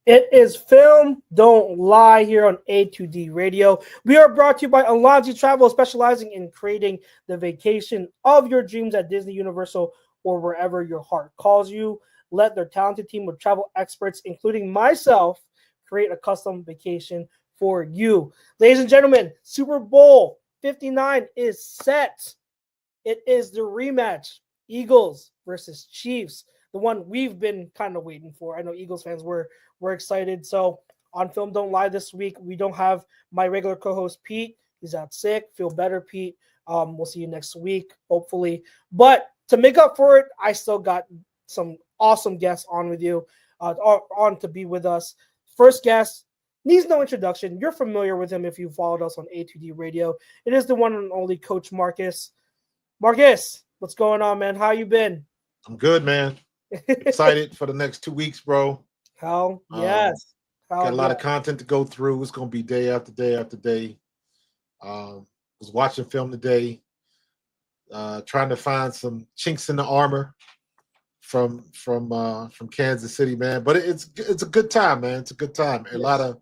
It is Film Don't Lie here on A2D Radio. We are brought to you by Untitled Travel, specializing in creating the vacation of your dreams at Disney, Universal, or wherever your heart calls you. Let their talented team of travel experts, including myself, create a custom vacation for you. Ladies and gentlemen, Super Bowl 59 is set. It is the rematch, Eagles versus Chiefs, the one we've been kind of waiting for. I know Eagles fans were excited. So on Film Don't Lie this week, we don't have my regular co-host Pete. He's out sick. Feel better, Pete. We'll see you next week, hopefully. But to make up for it, I still got some awesome guests on with you, on to be with us. First guest needs no introduction. You're familiar with him if you followed us on A2D Radio. It is the one and only Coach Markus. Markus, what's going on, man? How you been? I'm good, man. Excited for the next 2 weeks, bro. Hell yes. Got a lot of content to go through. It's going to be day after day after day. Was watching film today, trying to find some chinks in the armor from Kansas City, man. But it's a good time, man. It's a good time. Yes.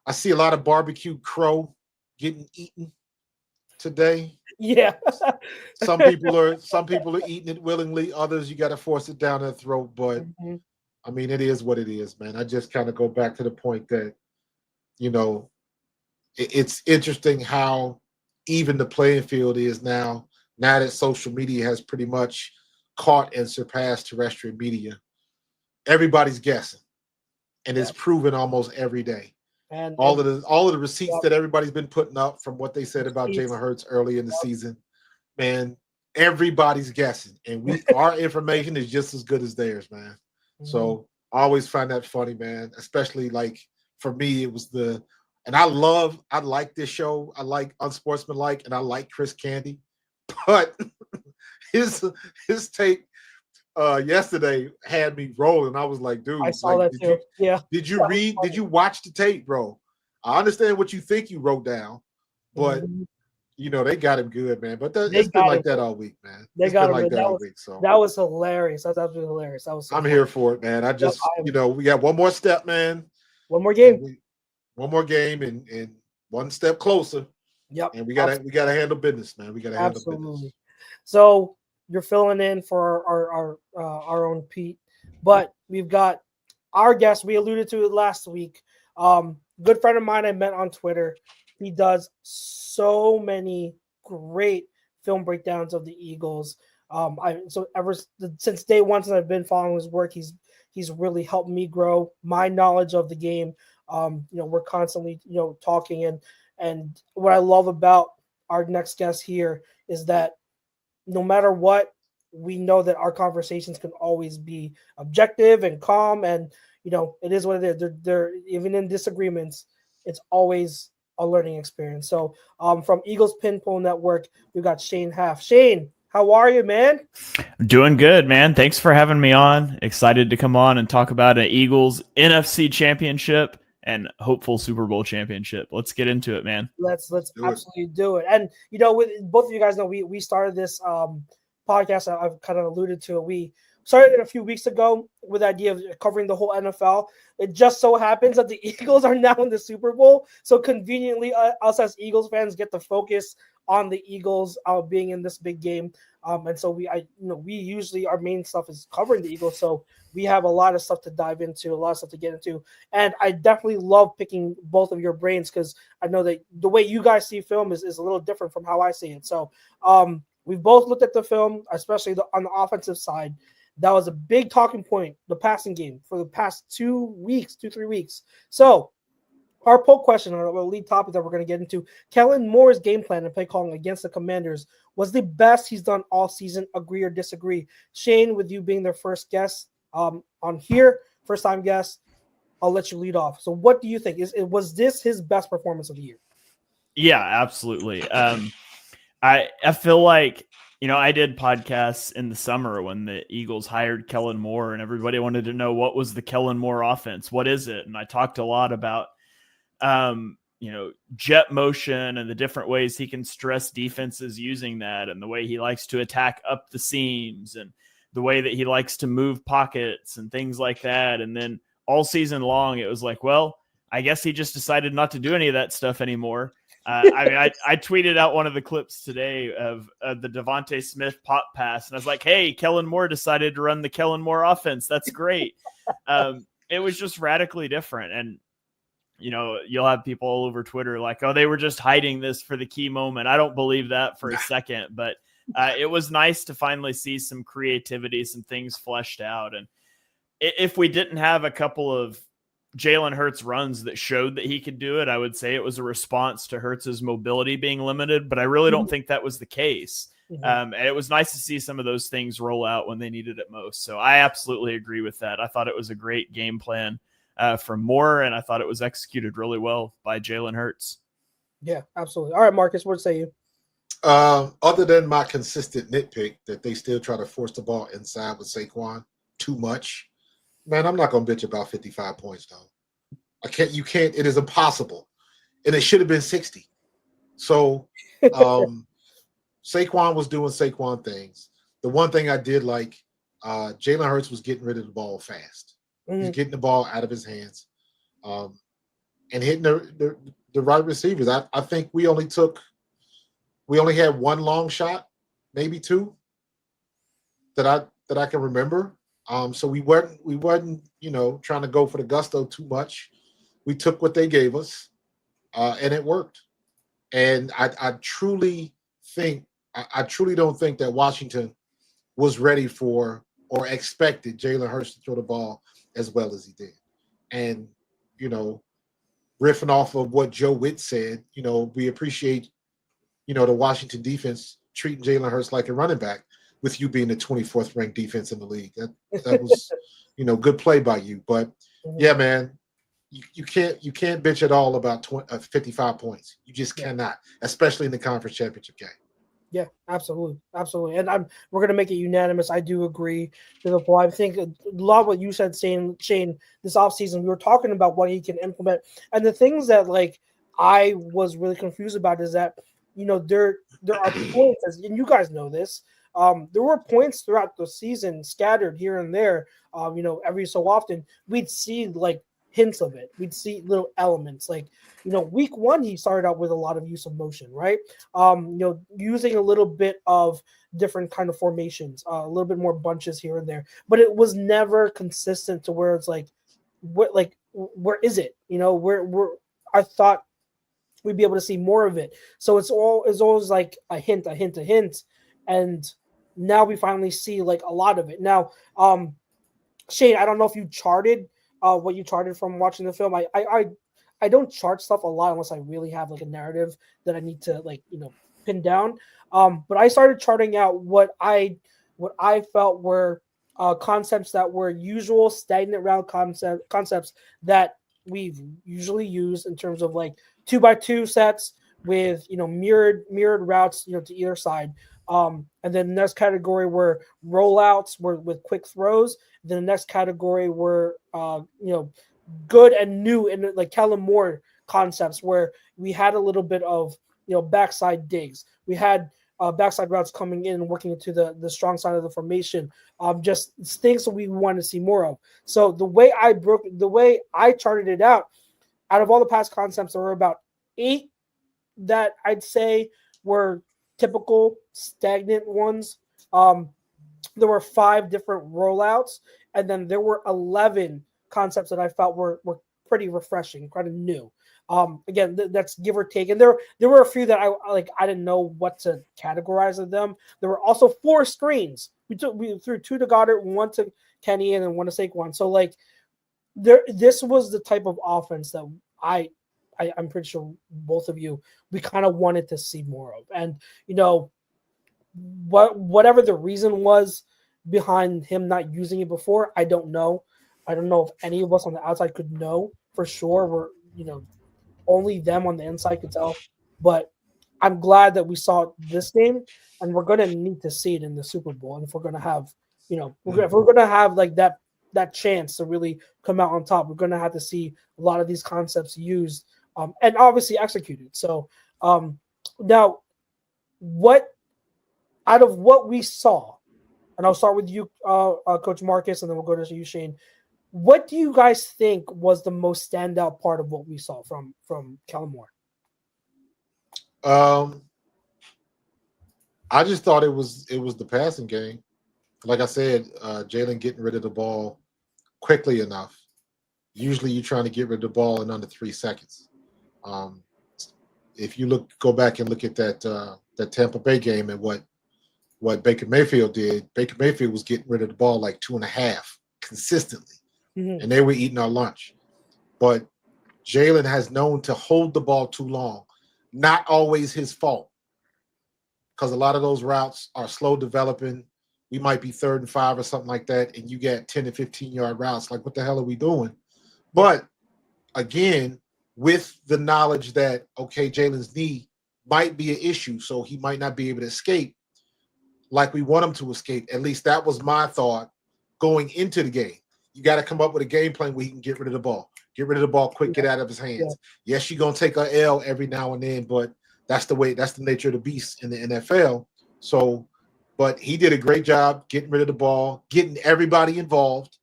I see a lot of barbecue crow getting eaten today. Yeah. Some people are eating it willingly. Others, you got to force it down their throat. But I mean, it is what it is, man. I just kind of go back to the point that, you know, it's interesting how even the playing field is now that social media has pretty much caught and surpassed terrestrial media. Everybody's guessing, and it's proven almost every day. And all of the receipts that everybody's been putting up from what they said about Jalen Hurts early in the season, man, everybody's guessing, and our information is just as good as theirs, man. So I always find that funny, man. Especially like for me, it was and I like this show. I like Unsportsmanlike, and I like Chris Candy, but his tape yesterday had me rolling. I was like, dude, I saw that too. Did you watch the tape, bro? I understand what you think you wrote down, but you know, they got him good, man. But it's been like that all week, man. They got him like that all week. So that was hilarious. That's absolutely hilarious. I'm here for it, man. I just, we got one more step, man. One more game. One more game and one step closer. Yep. And we gotta handle business, man. We gotta handle business. So you're filling in for our own Pete, but we've got our guest. We alluded to it last week. Good friend of mine I met on Twitter. He does so many great film breakdowns of the Eagles. Since day one, since I've been following his work, he's really helped me grow my knowledge of the game. We're constantly talking, and what I love about our next guest here is that no matter what, we know that our conversations can always be objective and calm, and it is what it is. They're even in disagreements, it's always a learning experience. So from Eagles Pinpoint Network, we've got Shane Haff. Shane, how are you, man? Doing good, man. Thanks for having me on. Excited to come on and talk about an Eagles NFC Championship and hopeful Super Bowl championship. Let's get into it, man. Let's absolutely do it. And with both of you guys know, we started this podcast. I've kind of alluded to it. We started it a few weeks ago with the idea of covering the whole NFL. It just so happens that the Eagles are now in the Super Bowl. So conveniently, us as Eagles fans get to focus on the Eagles being in this big game. And so we usually, our main stuff is covering the Eagles. So we have a lot of stuff to dive into, a lot of stuff to get into. And I definitely love picking both of your brains because I know that the way you guys see film is a little different from how I see it. So we've both looked at the film, especially on the offensive side. That was a big talking point, the passing game, for the past 3 weeks. So our poll question, our lead topic that we're going to get into, Kellen Moore's game plan and play calling against the Commanders was the best he's done all season. Agree or disagree? Shane, with you being their first guest on here, first-time guest, I'll let you lead off. So what do you think? Was this his best performance of the year? Yeah, absolutely. I feel like, I did podcasts in the summer when the Eagles hired Kellen Moore and everybody wanted to know what was the Kellen Moore offense? What is it? And I talked a lot about, jet motion and the different ways he can stress defenses using that, and the way he likes to attack up the seams and the way that he likes to move pockets and things like that. And then all season long, it was like, well, I guess he just decided not to do any of that stuff anymore. I tweeted out one of the clips today of the Devontae Smith pop pass, and I was like, hey, Kellen Moore decided to run the Kellen Moore offense. That's great. It was just radically different. And, you'll have people all over Twitter like, oh, they were just hiding this for the key moment. I don't believe that for a second, but it was nice to finally see some creativity, some things fleshed out. And if we didn't have a couple of Jalen Hurts runs that showed that he could do it, I would say it was a response to Hurts's mobility being limited, but I really don't think that was the case. And it was nice to see some of those things roll out when they needed it most. So I absolutely agree with that. I thought it was a great game plan from Moore, and I thought it was executed really well by Jalen Hurts. Yeah, absolutely. All right, Marcus, what say you? Other than my consistent nitpick that they still try to force the ball inside with Saquon too much, man, I'm not going to bitch about 55 points, though. You can't, it is impossible. And it should have been 60. So Saquon was doing Saquon things. The one thing I did like, Jalen Hurts was getting rid of the ball fast. He's getting the ball out of his hands and hitting the right receivers. I think we only had one long shot, maybe two, that I can remember. So we weren't, trying to go for the gusto too much. We took what they gave us, and it worked. And I truly don't think that Washington was ready for or expected Jalen Hurts to throw the ball as well as he did. And, riffing off of what Joe Witt said, we appreciate, the Washington defense treating Jalen Hurts like a running back, with you being the 24th ranked defense in the league. That was, good play by you. But yeah, man, you can't bitch at all about 55 points. You just cannot, especially in the conference championship game. Yeah, absolutely. Absolutely. And we're going to make it unanimous. I do agree to the point. I think a lot of what you said, Shane, this offseason, we were talking about what he can implement. And the things that, I was really confused about is that, there are points, and you guys know this, there were points throughout the season scattered here and there, every so often. We'd see, hints of it. We'd see little elements. Week one, he started out with a lot of use of motion, right? Using a little bit of different kind of formations, a little bit more bunches here and there, but it was never consistent to where it's where is it? Where I thought we'd be able to see more of it. So it's always like a hint. And now we finally see a lot of it. Now, Shane, I don't know if you charted what you charted from watching the film. I don't chart stuff a lot unless I really have a narrative that I need to pin down. But I started charting out what I felt were concepts that were usual stagnant route concepts that we've usually used in terms of 2x2 sets with mirrored routes to either side. And then the next category were rollouts with quick throws. Then the next category were good and new and Kellen Moore concepts where we had a little bit of backside digs. We had backside routes coming in and working into the strong side of the formation. Just things that we want to see more of. So the way I charted it out of all the past concepts, there were about 8 that I'd say were typical stagnant ones. There were 5 different rollouts, and then there were 11 concepts that I felt were pretty refreshing, kind of new. Again, that's give or take. And there were a few that I didn't know what to categorize of them. There were also 4 screens. We threw 2 to Goddard, 1 to Kenny, and then 1 to Saquon. So this was the type of offense that I'm pretty sure both of you, we kind of wanted to see more of. And, whatever the reason was behind him not using it before, I don't know. I don't know if any of us on the outside could know for sure. We're, only them on the inside could tell. But I'm glad that we saw this game, and we're going to need to see it in the Super Bowl. And if we're going to have, if we're going to have that chance to really come out on top, we're going to have to see a lot of these concepts used and obviously executed. So now, out of what we saw, and I'll start with you, Coach Marcus, and then we'll go to you, Shane. What do you guys think was the most standout part of what we saw from Kellen Moore? I just thought it was the passing game. Like I said, Jalen getting rid of the ball quickly enough. Usually you're trying to get rid of the ball in under 3 seconds. If you go back and look at that Tampa Bay game and what Baker Mayfield did, Baker Mayfield was getting rid of the ball like 2.5 consistently, and they were eating our lunch. But Jalen has known to hold the ball too long. Not always his fault, because a lot of those routes are slow developing. We might be 3rd and 5 or something like that, and you get 10 to 15-yard routes. Like, what the hell are we doing? But again, with the knowledge that, okay, Jalen's knee might be an issue, so he might not be able to escape like we want him to escape. At least that was my thought going into the game. You got to come up with a game plan where he can get rid of the ball. Get rid of the ball quick, get out of his hands. Yeah. Yes, you're going to take an L every now and then, but that's the nature of the beast in the NFL. So, but he did a great job getting rid of the ball, getting everybody involved.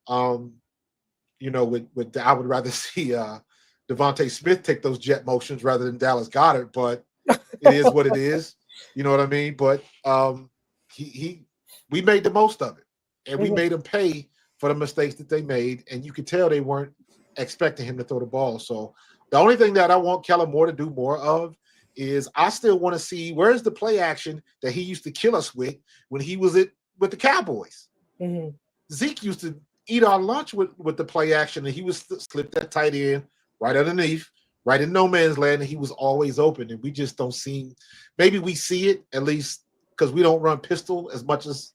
You know, with I would rather see Devontae Smith take those jet motions rather than Dallas Goedert, but it is what it is. You know what I mean? But we made the most of it, and we made them pay for the mistakes that they made, and you could tell they weren't expecting him to throw the ball. So the only thing that I want Kellen Moore to do more of is I still want to see where's the play action that he used to kill us with when he was with the Cowboys. Zeke used to eat our lunch with the play action, and he was slip that tight end right underneath, right in no man's land, and he was always open. And we just don't see. Maybe we see it at least because we don't run pistol as much as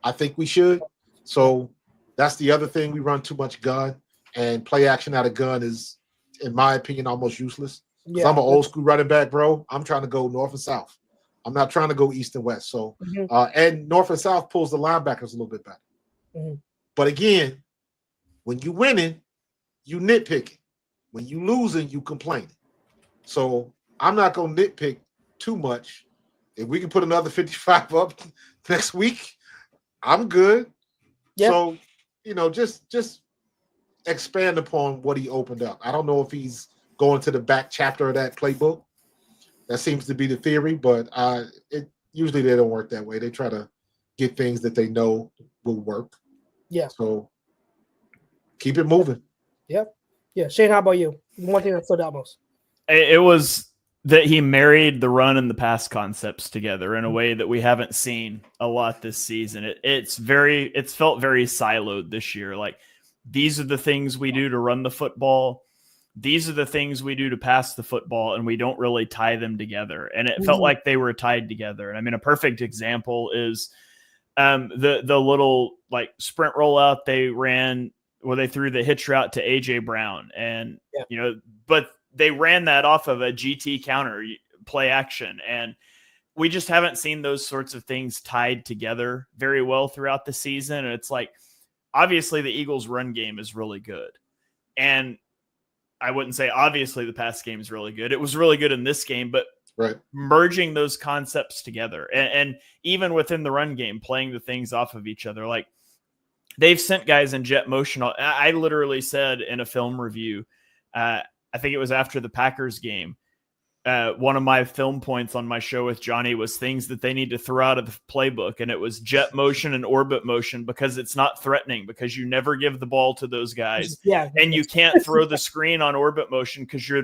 I think we should. So that's the other thing. We run too much gun, and play action out of gun is, in my opinion, almost useless. Because I'm an old school running back, bro. I'm trying to go north and south. I'm not trying to go east and west. So, and north and south pulls the linebackers a little bit better. But again, when you winning, you nitpicking. When you losing, you complaining. So I'm not going to nitpick too much. If we can put another 55 up next week, I'm good. Yep. So, you know, just expand upon what he opened up. I don't know if he's going to the back chapter of that playbook. That seems to be the theory, but usually they don't work that way. They try to get things that they know will work. Yeah. So keep it moving. Yep. Yeah. Shane, how about you? One thing that stood out most. It was that he married the run and the pass concepts together in a way that we haven't seen a lot this season. It's felt very siloed this year. Like, these are the things we do to run the football. These are the things we do to pass the football, and we don't really tie them together. And it felt like they were tied together. And I mean, a perfect example is the little like sprint rollout they ran where they threw the hitch route to AJ Brown, and you know, but they ran that off of a GT counter play action, and we just haven't seen those sorts of things tied together very well throughout the season. And it's like, obviously the Eagles' run game is really good, and I wouldn't say obviously the pass game is really good. It was really good in this game, but merging those concepts together and even within the run game, playing the things off of each other. Like, they've sent guys in jet motion. I literally said in a film review, I think it was after the Packers game, one of my film points on my show with Johnny was things that they need to throw out of the playbook. And it was jet motion and orbit motion, because it's not threatening, because you never give the ball to those guys. And you can't throw the screen on orbit motion because you're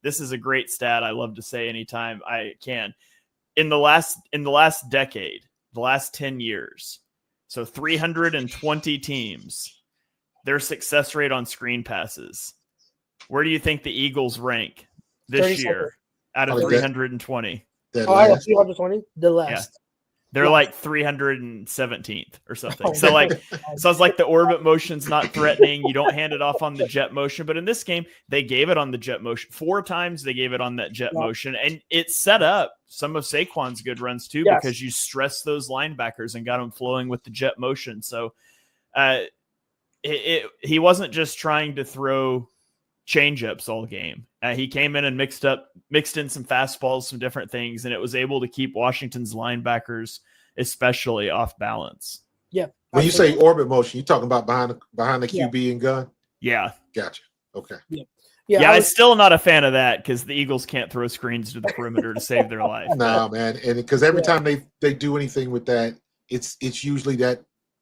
this is a great stat I love to say anytime I can. In the last decade, the last 10 years, so 320 teams, their success rate on screen passes. Where do you think the Eagles rank this year out of 320? 320? The last. Yeah. They're like 317th or something. So like, sounds like the orbit motion's not threatening. You don't hand it off on the jet motion. But in this game, they gave it on the jet motion. 4 times they gave it on that jet motion. And it set up some of Saquon's good runs too, because you stressed those linebackers and got them flowing with the jet motion. So he wasn't just trying to throw change-ups all game. He came in and mixed in some fastballs, some different things, and it was able to keep Washington's linebackers especially off balance. Yeah. When you say orbit motion, you talking about behind the QB and gun? Yeah. Gotcha. Okay. Yeah, I'm still not a fan of that because the Eagles can't throw screens to the perimeter to save their life. No, man, and because every time they do anything with that, it's usually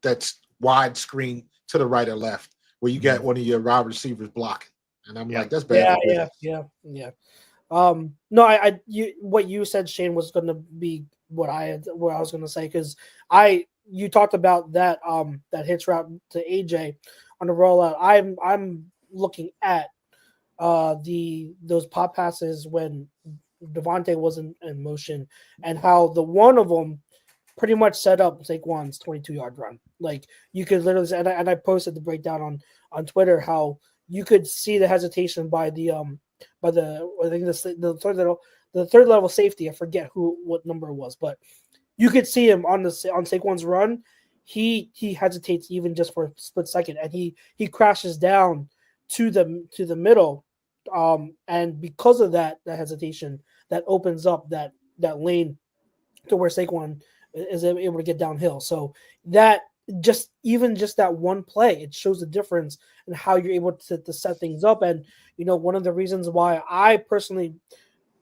that's wide screen to the right or left where you got one of your wide receivers blocking, and I'm like, that's bad. Yeah. No, what you said, Shane, was going to be what I was going to say because you talked about that hitch route to AJ on the rollout. I'm looking at those pop passes when Devontae wasn't in motion and how the one of them pretty much set up Saquon's 22-yard run. Like you could literally, and I posted the breakdown on Twitter how you could see the hesitation by the I think the third level safety. I forget what number it was, but you could see him on Saquon's run. He hesitates even just for a split second, and he crashes down to the middle. And because of that hesitation, that opens up that lane to where Saquon is able to get downhill. So that just that one play, it shows the difference in how you're able to set things up. And one of the reasons why I personally,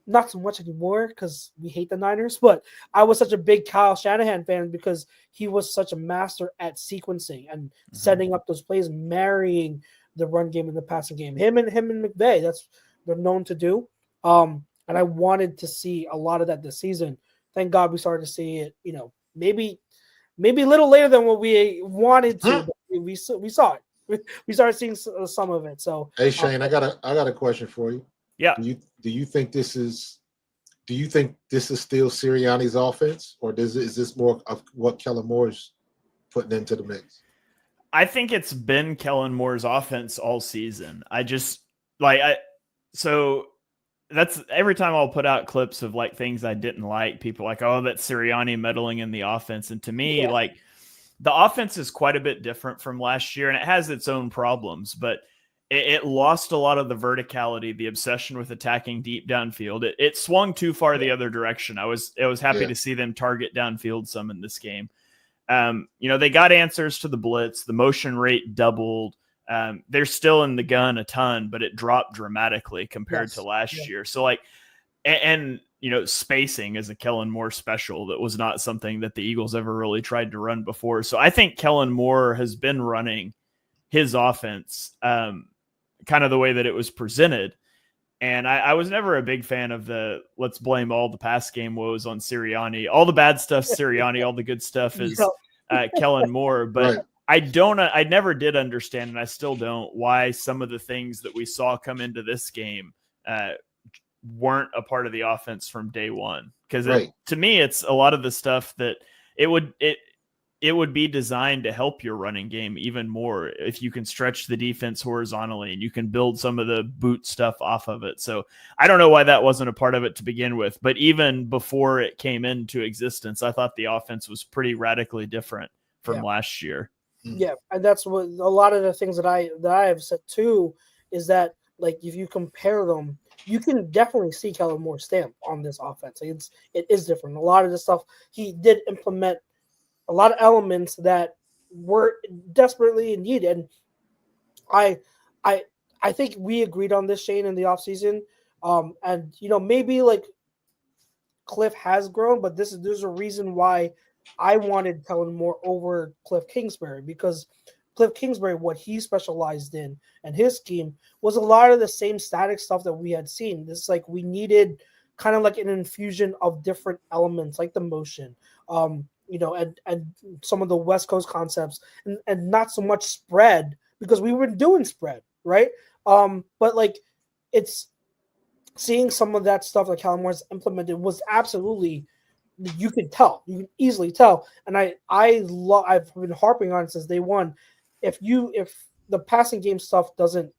not so much anymore because we hate the Niners, but I was such a big Kyle Shanahan fan because he was such a master at sequencing and setting up those plays, marrying the run game and the passing game. Him and McVay, that's they're known to do. And I wanted to see a lot of that this season. Thank God we started to see it. Maybe a little later than what we wanted to. But we saw it. We started seeing some of it. So, hey Shane, I got a question for you. Yeah. Do you think this is still Sirianni's offense, or is this more of what Kellen Moore's putting into the mix? I think it's been Kellen Moore's offense all season. So that's every time I'll put out clips of like things I didn't like, people like, oh, that's Sirianni meddling in the offense. And to me, like the offense is quite a bit different from last year and it has its own problems, but it lost a lot of the verticality, the obsession with attacking deep downfield. It swung too far the other direction. I was happy to see them target downfield some in this game. They got answers to the blitz. The motion rate doubled. They're still in the gun a ton, but it dropped dramatically compared to last year. So spacing is a Kellen Moore special. That was not something that the Eagles ever really tried to run before. So I think Kellen Moore has been running his offense, kind of the way that it was presented. And I was never a big fan of the let's blame all the pass game woes on Sirianni. All the bad stuff, Sirianni, all the good stuff is Kellen Moore. But I never did understand, and I still don't, why some of the things that we saw come into this game weren't a part of the offense from day one. Because to me, it's a lot of the stuff that it would be designed to help your running game even more if you can stretch the defense horizontally and you can build some of the boot stuff off of it. So I don't know why that wasn't a part of it to begin with, but even before it came into existence, I thought the offense was pretty radically different from last year. Yeah, and that's what a lot of the things that I have said too is that like if you compare them, you can definitely see Kellen Moore's stamp on this offense. Like it is different. A lot of the stuff he did implement, a lot of elements that were desperately in need. And I think we agreed on this, Shane, in the offseason. And maybe like Cliff has grown, but there's a reason why I wanted Kellen Moore over Cliff Kingsbury, because Cliff Kingsbury, what he specialized in and his scheme was a lot of the same static stuff that we had seen. This like we needed kind of like an infusion of different elements, like the motion, and some of the West Coast concepts, and not so much spread because we were doing spread, right? But like it's seeing some of that stuff that Kellen Moore's implemented was absolutely, you can easily tell. And I've been harping on it since day one. If the passing game stuff doesn't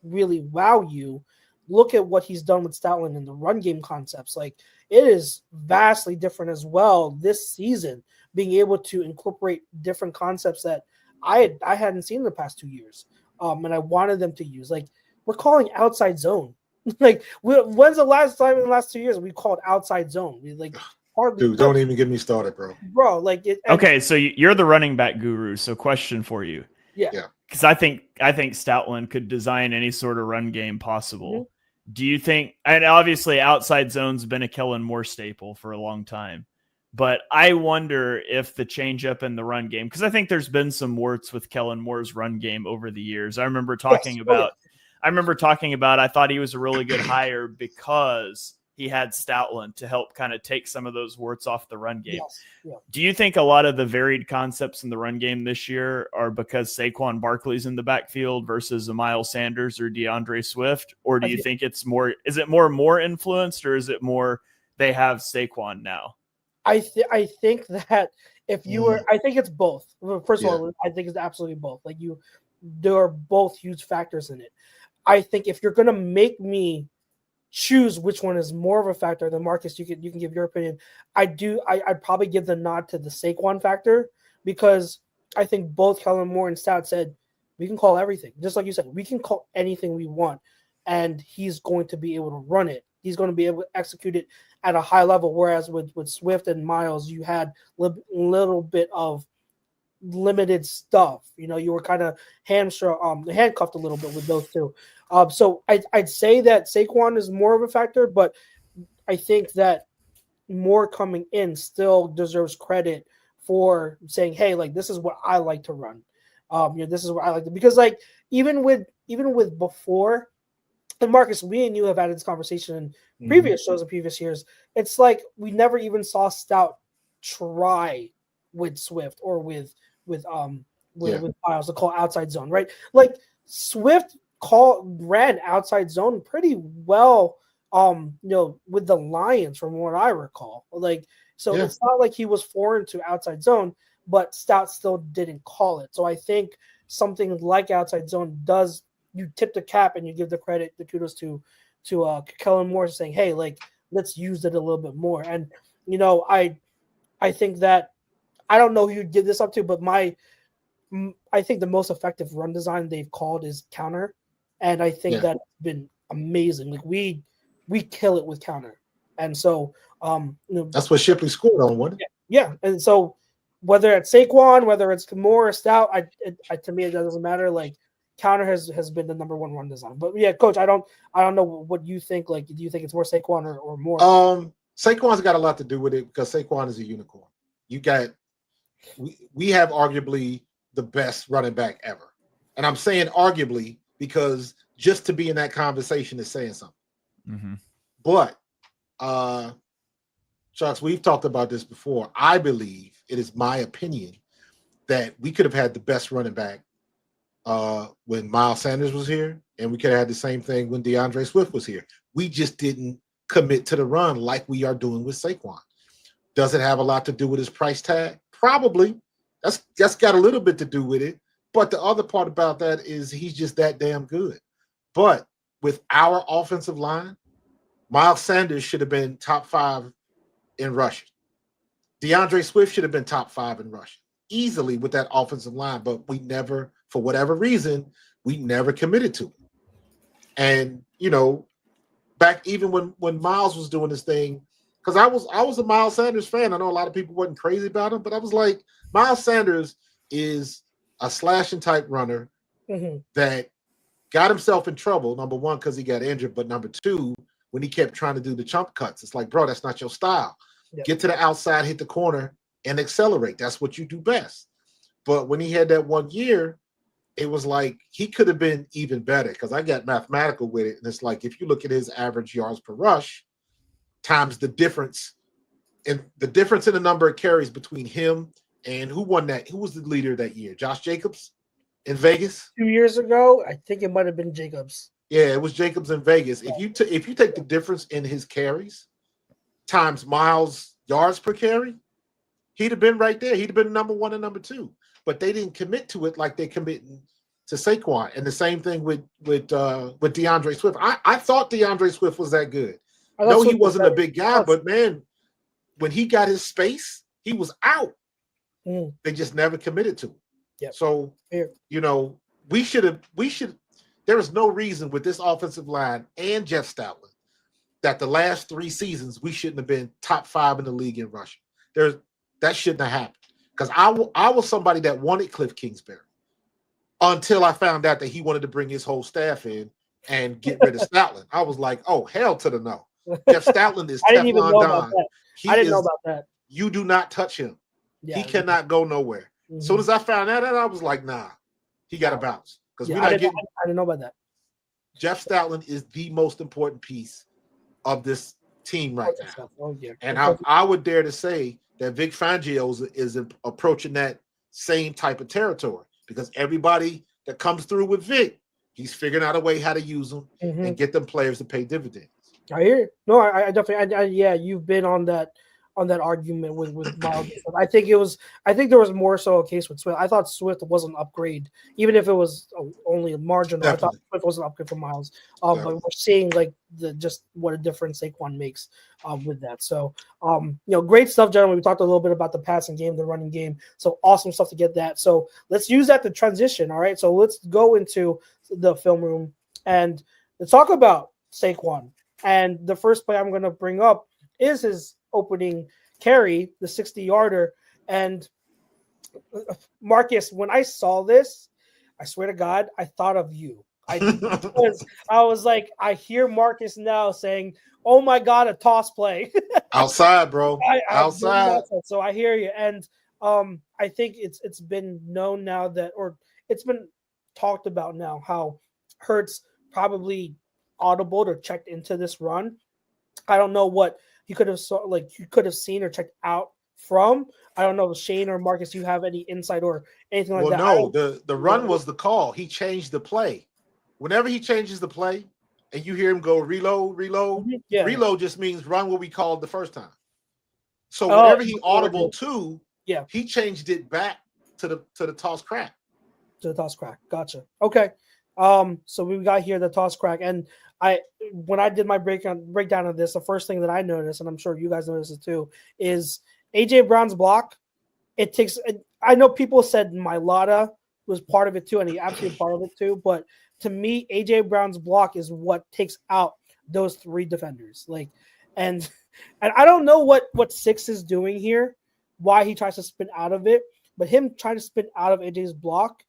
really wow you, look at what he's done with Stoutland in the run game concepts. Like it is vastly different as well this season, being able to incorporate different concepts that I hadn't seen in the past 2 years. And I wanted them to use. Like we're calling outside zone. Like when's the last time in the last 2 years we called outside zone? We like hardly. Dude, don't even get me started, bro. Bro, like it. Okay, so you're the running back guru. So question for you. Yeah. Because I think Stoutland could design any sort of run game possible. Mm-hmm. Do you think? And obviously, outside zone's been a Kellen Moore staple for a long time. But I wonder if the changeup in the run game, because I think there's been some warts with Kellen Moore's run game over the years. I remember talking about. I thought he was a really good hire because he had Stoutland to help kind of take some of those warts off the run game. Yes. Yeah. Do you think a lot of the varied concepts in the run game this year are because Saquon Barkley's in the backfield versus a Miles Sanders or DeAndre Swift? Or do you think it's more, is it more influenced, or is it more they have Saquon now? I think that if you were, I think it's both. First of all, I think it's absolutely both. Like there are both huge factors in it. I think if you're going to make me choose which one is more of a factor, then Marcus, you can give your opinion. I'd probably give the nod to the Saquon factor, because I think both Kellen Moore and Stout said we can call everything. Just like you said, we can call anything we want, and he's going to be able to run it. He's going to be able to execute it at a high level. Whereas with Swift and Miles, you had little bit of limited stuff. You were kind of handcuffed a little bit with those two. So I'd say that Saquon is more of a factor, but I think that Moore coming in still deserves credit for saying, hey, like, this is what I like to run. This is what I like to, because like even with before, and Marcus, we and you have had this conversation in previous shows in previous years. It's like we never even saw Stout try with Swift or with Miles to call outside zone, right? Like Swift ran outside zone pretty well, with the Lions from what I recall. Like, so it's not like he was foreign to outside zone, but Stout still didn't call it. So I think something like outside zone does, you tip the cap and you give the credit, the kudos to Kellen Moore, saying, hey, like, let's use it a little bit more. And I think that, I don't know who you'd give this up to, but I think the most effective run design they've called is counter. And I think that's been amazing. Like we kill it with counter. And so that's what Shipley scored on, wasn't it? Yeah. And so whether it's Saquon, whether it's Moore or Stout, to me it doesn't matter. Like counter has been the number one run design. But yeah, Coach, I don't know what you think. Like, do you think it's more Saquon or Moore? Saquon's got a lot to do with it, because Saquon is a unicorn. We have arguably the best running back ever. And I'm saying arguably because just to be in that conversation is saying something. Mm-hmm. But, Chucks, we've talked about this before. I believe, it is my opinion, that we could have had the best running back when Miles Sanders was here, and we could have had the same thing when DeAndre Swift was here. We just didn't commit to the run like we are doing with Saquon. Does it have a lot to do with his price tag? Probably. That's got a little bit to do with it. But the other part about that is he's just that damn good. But with our offensive line, Miles Sanders should have been top 5 in rushing. DeAndre Swift should have been top 5 in rushing easily with that offensive line. But we never, for whatever reason, we never committed to it. And, back even when Miles was doing this thing, because I was a Miles Sanders fan. I know a lot of people wasn't crazy about him, but I was like, Miles Sanders is a slashing type runner that got himself in trouble, number one, because he got injured, but number two, when he kept trying to do the chump cuts. It's like, bro, that's not your style. Yep. Get to the outside, hit the corner, and accelerate. That's what you do best. But when he had that 1 year, it was like he could have been even better, because I got mathematical with it. And it's like, if you look at his average yards per rush times the difference in the number of carries between him and who won that? Who was the leader that year? Josh Jacobs in Vegas? 2 years ago, I think it might have been Jacobs. Yeah, it was Jacobs in Vegas. If you take the difference in his carries times Miles' yards per carry, he'd have been right there. He'd have been number 1 and number 2. But they didn't commit to it like they're committing to Saquon. And the same thing with DeAndre Swift. I thought DeAndre Swift was that good. No, he wasn't a big guy, but man, when he got his space, he was out. They just never committed to it. Yep. So, we should. There is no reason with this offensive line and Jeff Stoutland that the last 3 seasons we shouldn't have been top 5 in the league in rushing. That shouldn't have happened because I was somebody that wanted Cliff Kingsbury until I found out that he wanted to bring his whole staff in and get rid of Stoutland. I was like, oh, hell to the no. Jeff Stoutland is I didn't even Teflon know Don. about that. I didn't know about that. You do not touch him. Yeah, he cannot go nowhere. As soon as I found that out, I was like, nah, he got to bounce. Because I didn't know about that. Jeff Stoutland is the most important piece of this team right now. And I would dare to say that Vic Fangio is approaching that same type of territory because everybody that comes through with Vic, he's figuring out a way how to use them and get them players to pay dividends. I hear it. No, I definitely, yeah, you've been on that argument with Miles. I think there was more so a case with Swift. I thought Swift was an upgrade, even if it was only a marginal. Definitely. I thought Swift was an upgrade for Miles. But we're seeing like just what a difference Saquon makes with that. So great stuff, gentlemen. We talked a little bit about the passing game, the running game. So awesome stuff to get that. So let's use that to transition. All right. So let's go into the film room and let's talk about Saquon. And the first play I'm going to bring up is his opening carry, the 60-yarder. And Marcus, when I saw this, I swear to God, I thought of you. I was like, I hear Marcus now saying, "Oh my God, a toss play." Outside, bro. Outside. So I hear you. And I think it's been known now that, or it's been talked about now, how Hurts probably audibled or checked into this run. I don't know what you could have seen or checked out from. I don't know if Shane or Marcus, you have any insight or anything like that. Well, no, the run was the call. He changed the play. Whenever he changes the play and you hear him go reload, reload just means run what we called the first time. So whenever he audible to, he changed it back to the toss crack. To the toss crack. Gotcha. Okay. So we got here the toss crack, and when I did my breakdown of this, the first thing that I noticed, and I'm sure you guys noticed it too, is AJ Brown's block. It takes. I know people said Mailata was part of it too, and he absolutely part of it too. But to me, AJ Brown's block is what takes out those 3 defenders. And I don't know what Six is doing here, why he tries to spin out of it, but him trying to spin out of AJ's block.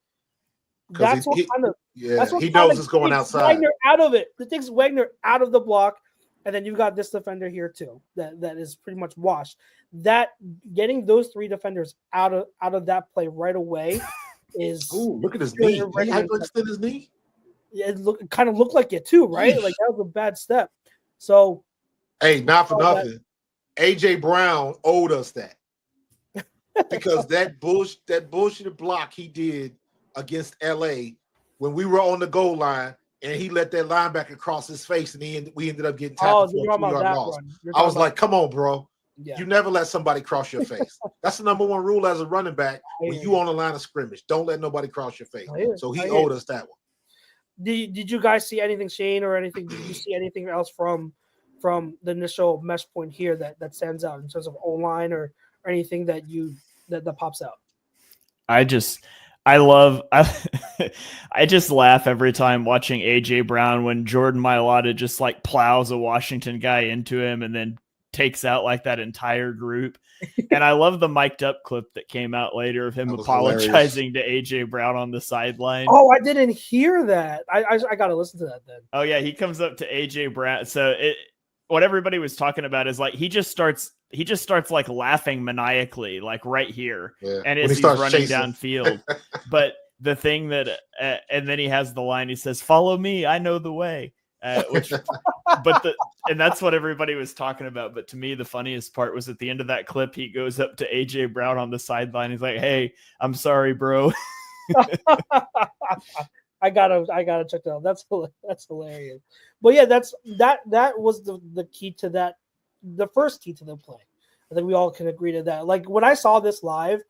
That's what he knows it's going outside. Wagner out of it. It takes Wagner out of the block, and then you've got this defender here too. That is pretty much washed. That getting those 3 defenders out of that play right away is. Ooh, look at his knee. He hyperextended his knee. Yeah, it kind of looked like it too, right? Like that was a bad step. So, hey, not for nothing, AJ Brown owed us that because that bullshit block he did against LA when we were on the goal line and he let that linebacker cross his face and we ended up getting tackled for a 2-yard loss. I was like, come on, bro. Yeah. You never let somebody cross your face. That's the number 1 rule as a running back when you on the line of scrimmage. Don't let nobody cross your face. So he owed us that one. Did you guys see anything, Shane, or anything? Did you see anything else from the initial mesh point here that stands out in terms of O-line or anything that pops out? I just laugh every time watching AJ Brown when Jordan Mailata just like plows a Washington guy into him and then takes out like that entire group. And I love the mic'd up clip that came out later of him apologizing to AJ Brown on the sideline. Oh, I didn't hear that. I got to listen to that then. Oh yeah. He comes up to AJ Brown. So what everybody was talking about is like, he just starts like laughing maniacally, like right here. Yeah. And as he's running downfield. But the thing that, and then he has the line, he says, "Follow me, I know the way." And that's what everybody was talking about. But to me, the funniest part was at the end of that clip, he goes up to AJ Brown on the sideline. He's like, "Hey, I'm sorry, bro." I gotta check that out. That's hilarious. But yeah, that was the key to that. The first key to the play. I think we all can agree to that. Like when I saw this live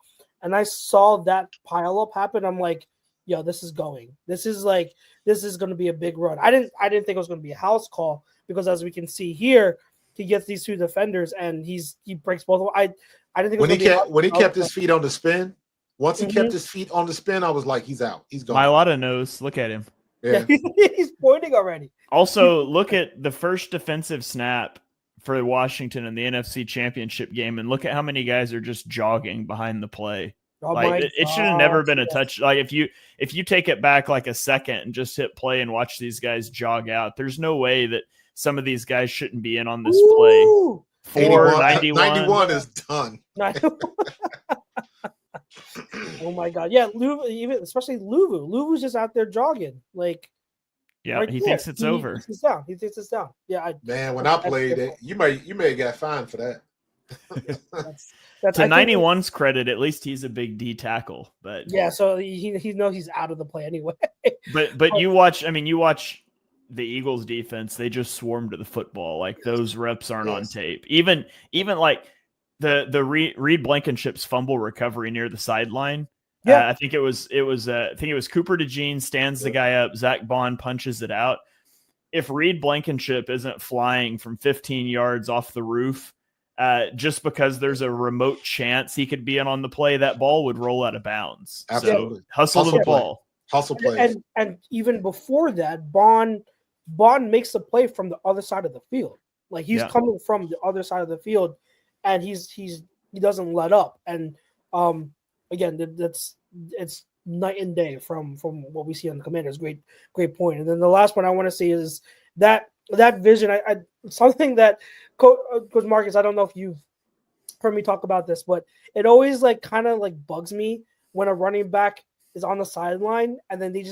and I saw that pile up happen, I'm like, yo, this is going. This is going to be a big run. I didn't think it was going to be a house call because as we can see here, he gets these 2 defenders and he breaks both of them. I didn't think when he kept his feet on the spin. Once he kept his feet on the spin, I was like, he's out. He's gone. Mailata knows. Look at him. Yeah. He's pointing already. Also, look at the first defensive snap for Washington in the NFC Championship game, and look at how many guys are just jogging behind the play. Oh Like it should have never been a touch. Like if you take it back like a second and just hit play and watch these guys jog out, there's no way that some of these guys shouldn't be in on this play. 91 is done. Oh my God. Yeah, even especially Luvu. Luvu's just out there jogging. Like, yeah, right he there. thinks it's over. He thinks it's down. He thinks it's down. Yeah, man, when I played it, you may have got fined for that. That's to 91's credit, at least he's a big D tackle. But yeah, so he knows he's out of the play anyway. but you watch the Eagles defense, they just swarm to the football. Like those reps aren't on tape. Even like the Reed Blankenship's fumble recovery near the sideline. Yeah, I think it was Cooper DeJean stands the guy up. Zach Bond punches it out. If Reed Blankenship isn't flying from 15 yards off the roof, just because there's a remote chance he could be in on the play, that ball would roll out of bounds. Absolutely. So hustle the ball. Hustle play. And even before that, Bond makes the play from the other side of the field. Like he's coming from the other side of the field, and he doesn't let up. And again, it's night and day from what we see on the Commanders. Great point. And then the last one I want to see is that vision. I something that Coach Markus, I don't know if you've heard me talk about this, but it always like kind of like bugs me when a running back is on the sideline and then they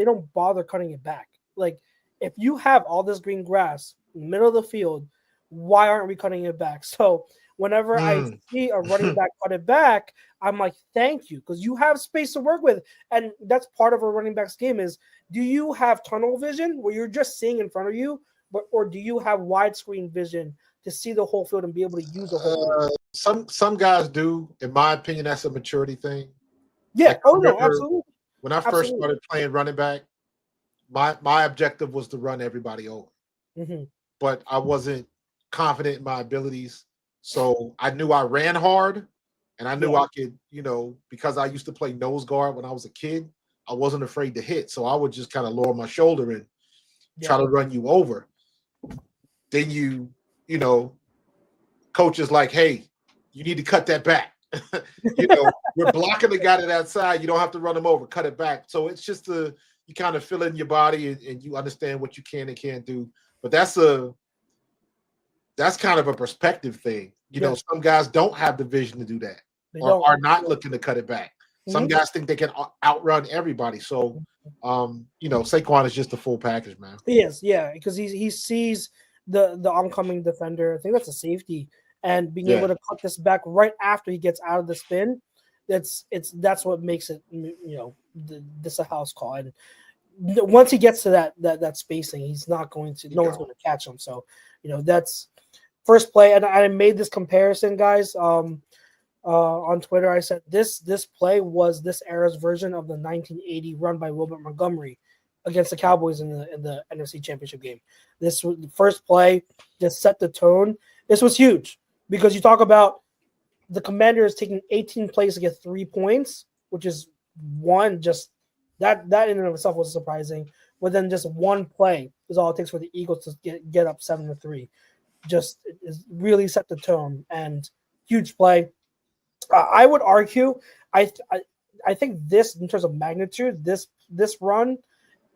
don't bother cutting it back. Like if you have all this green grass in the middle of the field, why aren't we cutting it back? So whenever I see a running back cut it back, I'm like, thank you, because you have space to work with. And that's part of a running back's game is, do you have tunnel vision where you're just seeing in front of you, or do you have widescreen vision to see the whole field and be able to use the whole field? Some guys do. In my opinion, that's a maturity thing. Yeah. Like, No, absolutely. When I first started playing running back, my objective was to run everybody over. Mm-hmm. But I wasn't confident in my abilities. So I knew I ran hard, and I knew I could, because I used to play nose guard when I was a kid, I wasn't afraid to hit. So I would just kind of lower my shoulder and try to run you over. Then coach is like, hey, you need to cut that back. We're blocking the guy to that side. You don't have to run him over. Cut it back. So it's just you kind of feel it in your body and you understand what you can and can't do. But that's kind of a perspective thing. Some guys don't have the vision to do that or are not looking to cut it back. Some guys think they can outrun everybody. So, Saquon is just a full package, man. He is, yeah, because he sees the oncoming defender. I think that's a safety, and being able to cut this back right after he gets out of the spin. That's what makes it, this a house call. And once he gets to that spacing, he's not going to. No one's going to catch him. So, that's first play. And I made this comparison, guys. On Twitter, I said this play was this era's version of the 1980 run by Wilbert Montgomery against the Cowboys in the NFC Championship game. This was the first play, just set the tone. This was huge because you talk about the Commanders taking 18 plays to get 3 points, which is one just that in and of itself was surprising. But then just one play is all it takes for the Eagles to get up 7-3. Just really set the tone and huge play. I would argue, I think this, in terms of magnitude, this run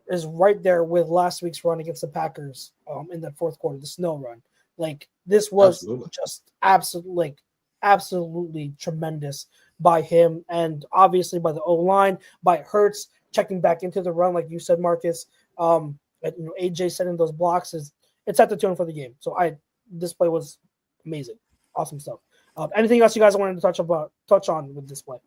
is right there with last week's run against the Packers in the fourth quarter, the snow run. Like this was just absolutely tremendous by him, and obviously by the O-line, by Hurts checking back into the run, like you said, Markus. AJ setting those blocks it set the tone for the game. So this play was amazing, awesome stuff. Anything else you guys wanted to touch on with this play?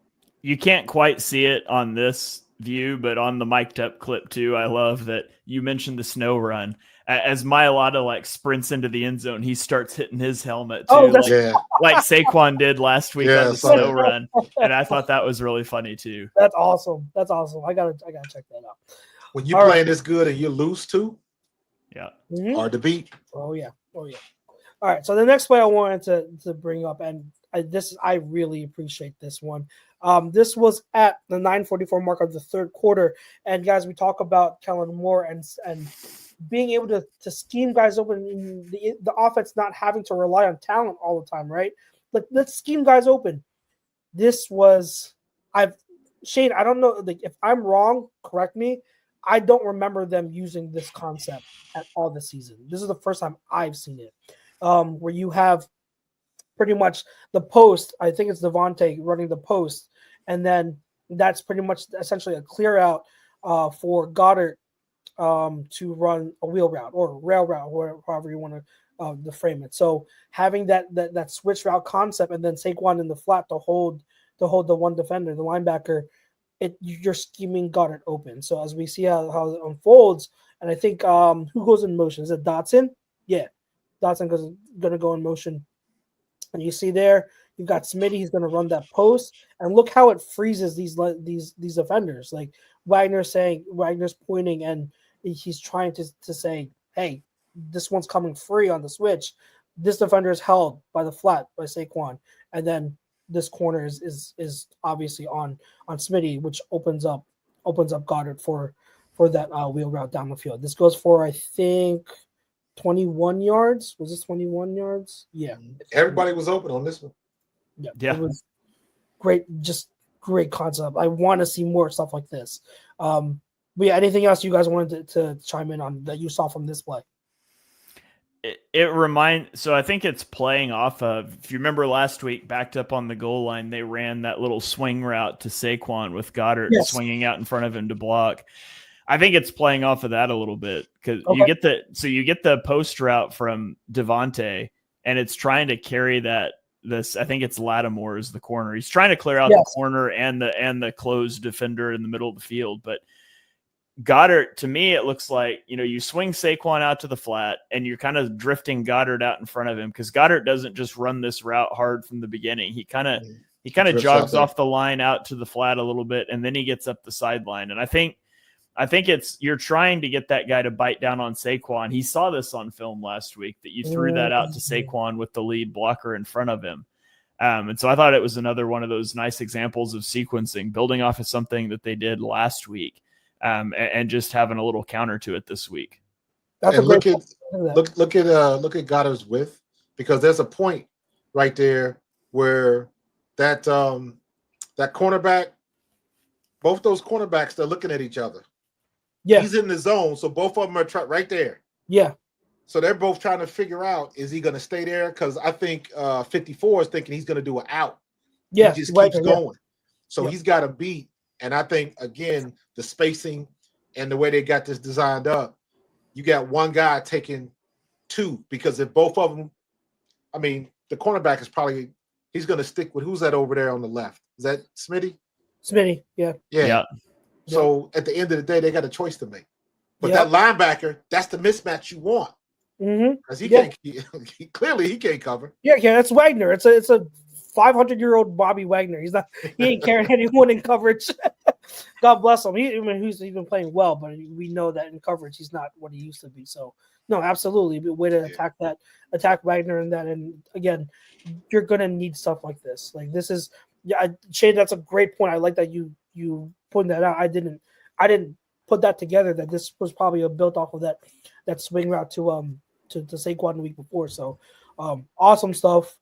You can't quite see it on this view, but on the mic'd up clip too, I love that you mentioned the snow run. As Mailata sprints into the end zone, he starts hitting his helmet too, like Saquon did last week on the snow run, and I thought that was really funny too. That's awesome. I gotta check that out. When you're playing this good and you lose too, hard to beat. Oh yeah. All right, so the next play I wanted to bring up, and I really appreciate this one. This was at the 9:44 mark of the third quarter. And guys, we talk about Kellen Moore and being able to scheme guys open in the offense, not having to rely on talent all the time, right? Like, let's scheme guys open. This was Shane, I don't know, like, if I'm wrong, correct me. I don't remember them using this concept at all this season. This is the first time I've seen it, where you have pretty much the post. I think it's Devontae running the post, and then that's pretty much essentially a clear out for Goddard to run a wheel route or rail route, or however you want to frame it. So having that switch route concept, and then Saquon in the flat to hold the one defender, the linebacker, you're scheming Goddard open. So as we see how it unfolds, and I think who goes in motion? Is it Dotson? Yeah, Dotson going to go in motion. And you see there, you've got Smitty. He's going to run that post, and look how it freezes these offenders. Like Wagner's pointing, and he's trying to say, "Hey, this one's coming free on the switch. This defender is held by the flat by Saquon, and then this corner is obviously on Smitty, which opens up Goddard for that wheel route down the field. This goes for, I think, 21 yards. Was this 21 yards? Yeah. Everybody was open on this one. Yeah. It was great. Just great concept. I want to see more stuff like this. But yeah, anything else you guys wanted to chime in on that you saw from this play? So I think it's playing off of, if you remember last week, backed up on the goal line, they ran that little swing route to Saquon with Goddard swinging out in front of him to block. I think it's playing off of that a little bit, because you get the post route from Devontae, and it's trying to carry this. I think it's Lattimore is the corner. He's trying to clear out the corner and the closed defender in the middle of the field. But Goddard, to me, it looks like, you swing Saquon out to the flat, and you're kind of drifting Goddard out in front of him, because Goddard doesn't just run this route hard from the beginning. He kind of jogs off the line out to the flat a little bit, and then he gets up the sideline. And I think you're trying to get that guy to bite down on Saquon. He saw this on film last week, that you threw that out to Saquon with the lead blocker in front of him. And so I thought it was another one of those nice examples of sequencing, building off of something that they did last week, and just having a little counter to it this week. Look at Goddard's width, because there's a point right there where that cornerback, both those cornerbacks, they're looking at each other. Yeah, he's in the zone, so both of them are right there. Yeah, so they're both trying to figure out, is he going to stay there? Because I think 54 is thinking he's going to do an out. Yeah, he just keeps going. So he's got to beat. And I think, again, the spacing and the way they got this designed up, you got one guy taking two, because if both of them, I mean, the cornerback is probably, he's going to stick with, who's that over there on the left? Is that Smitty? Smitty, yeah. So at the end of the day, they got a choice to make. But that linebacker, that's the mismatch you want. Because he can't, clearly he can't cover. Yeah, that's Wagner. It's a 500-year-old Bobby Wagner. He ain't carrying anyone in coverage. God bless him. He's been playing well, but we know that in coverage he's not what he used to be. So no, absolutely, way to attack Wagner in that. And again, you're gonna need stuff like this. Like, this is, Shane, that's a great point. I like that you putting that out. I didn't put that together, that this was probably built off of that swing route to Saquon the week before. So awesome stuff.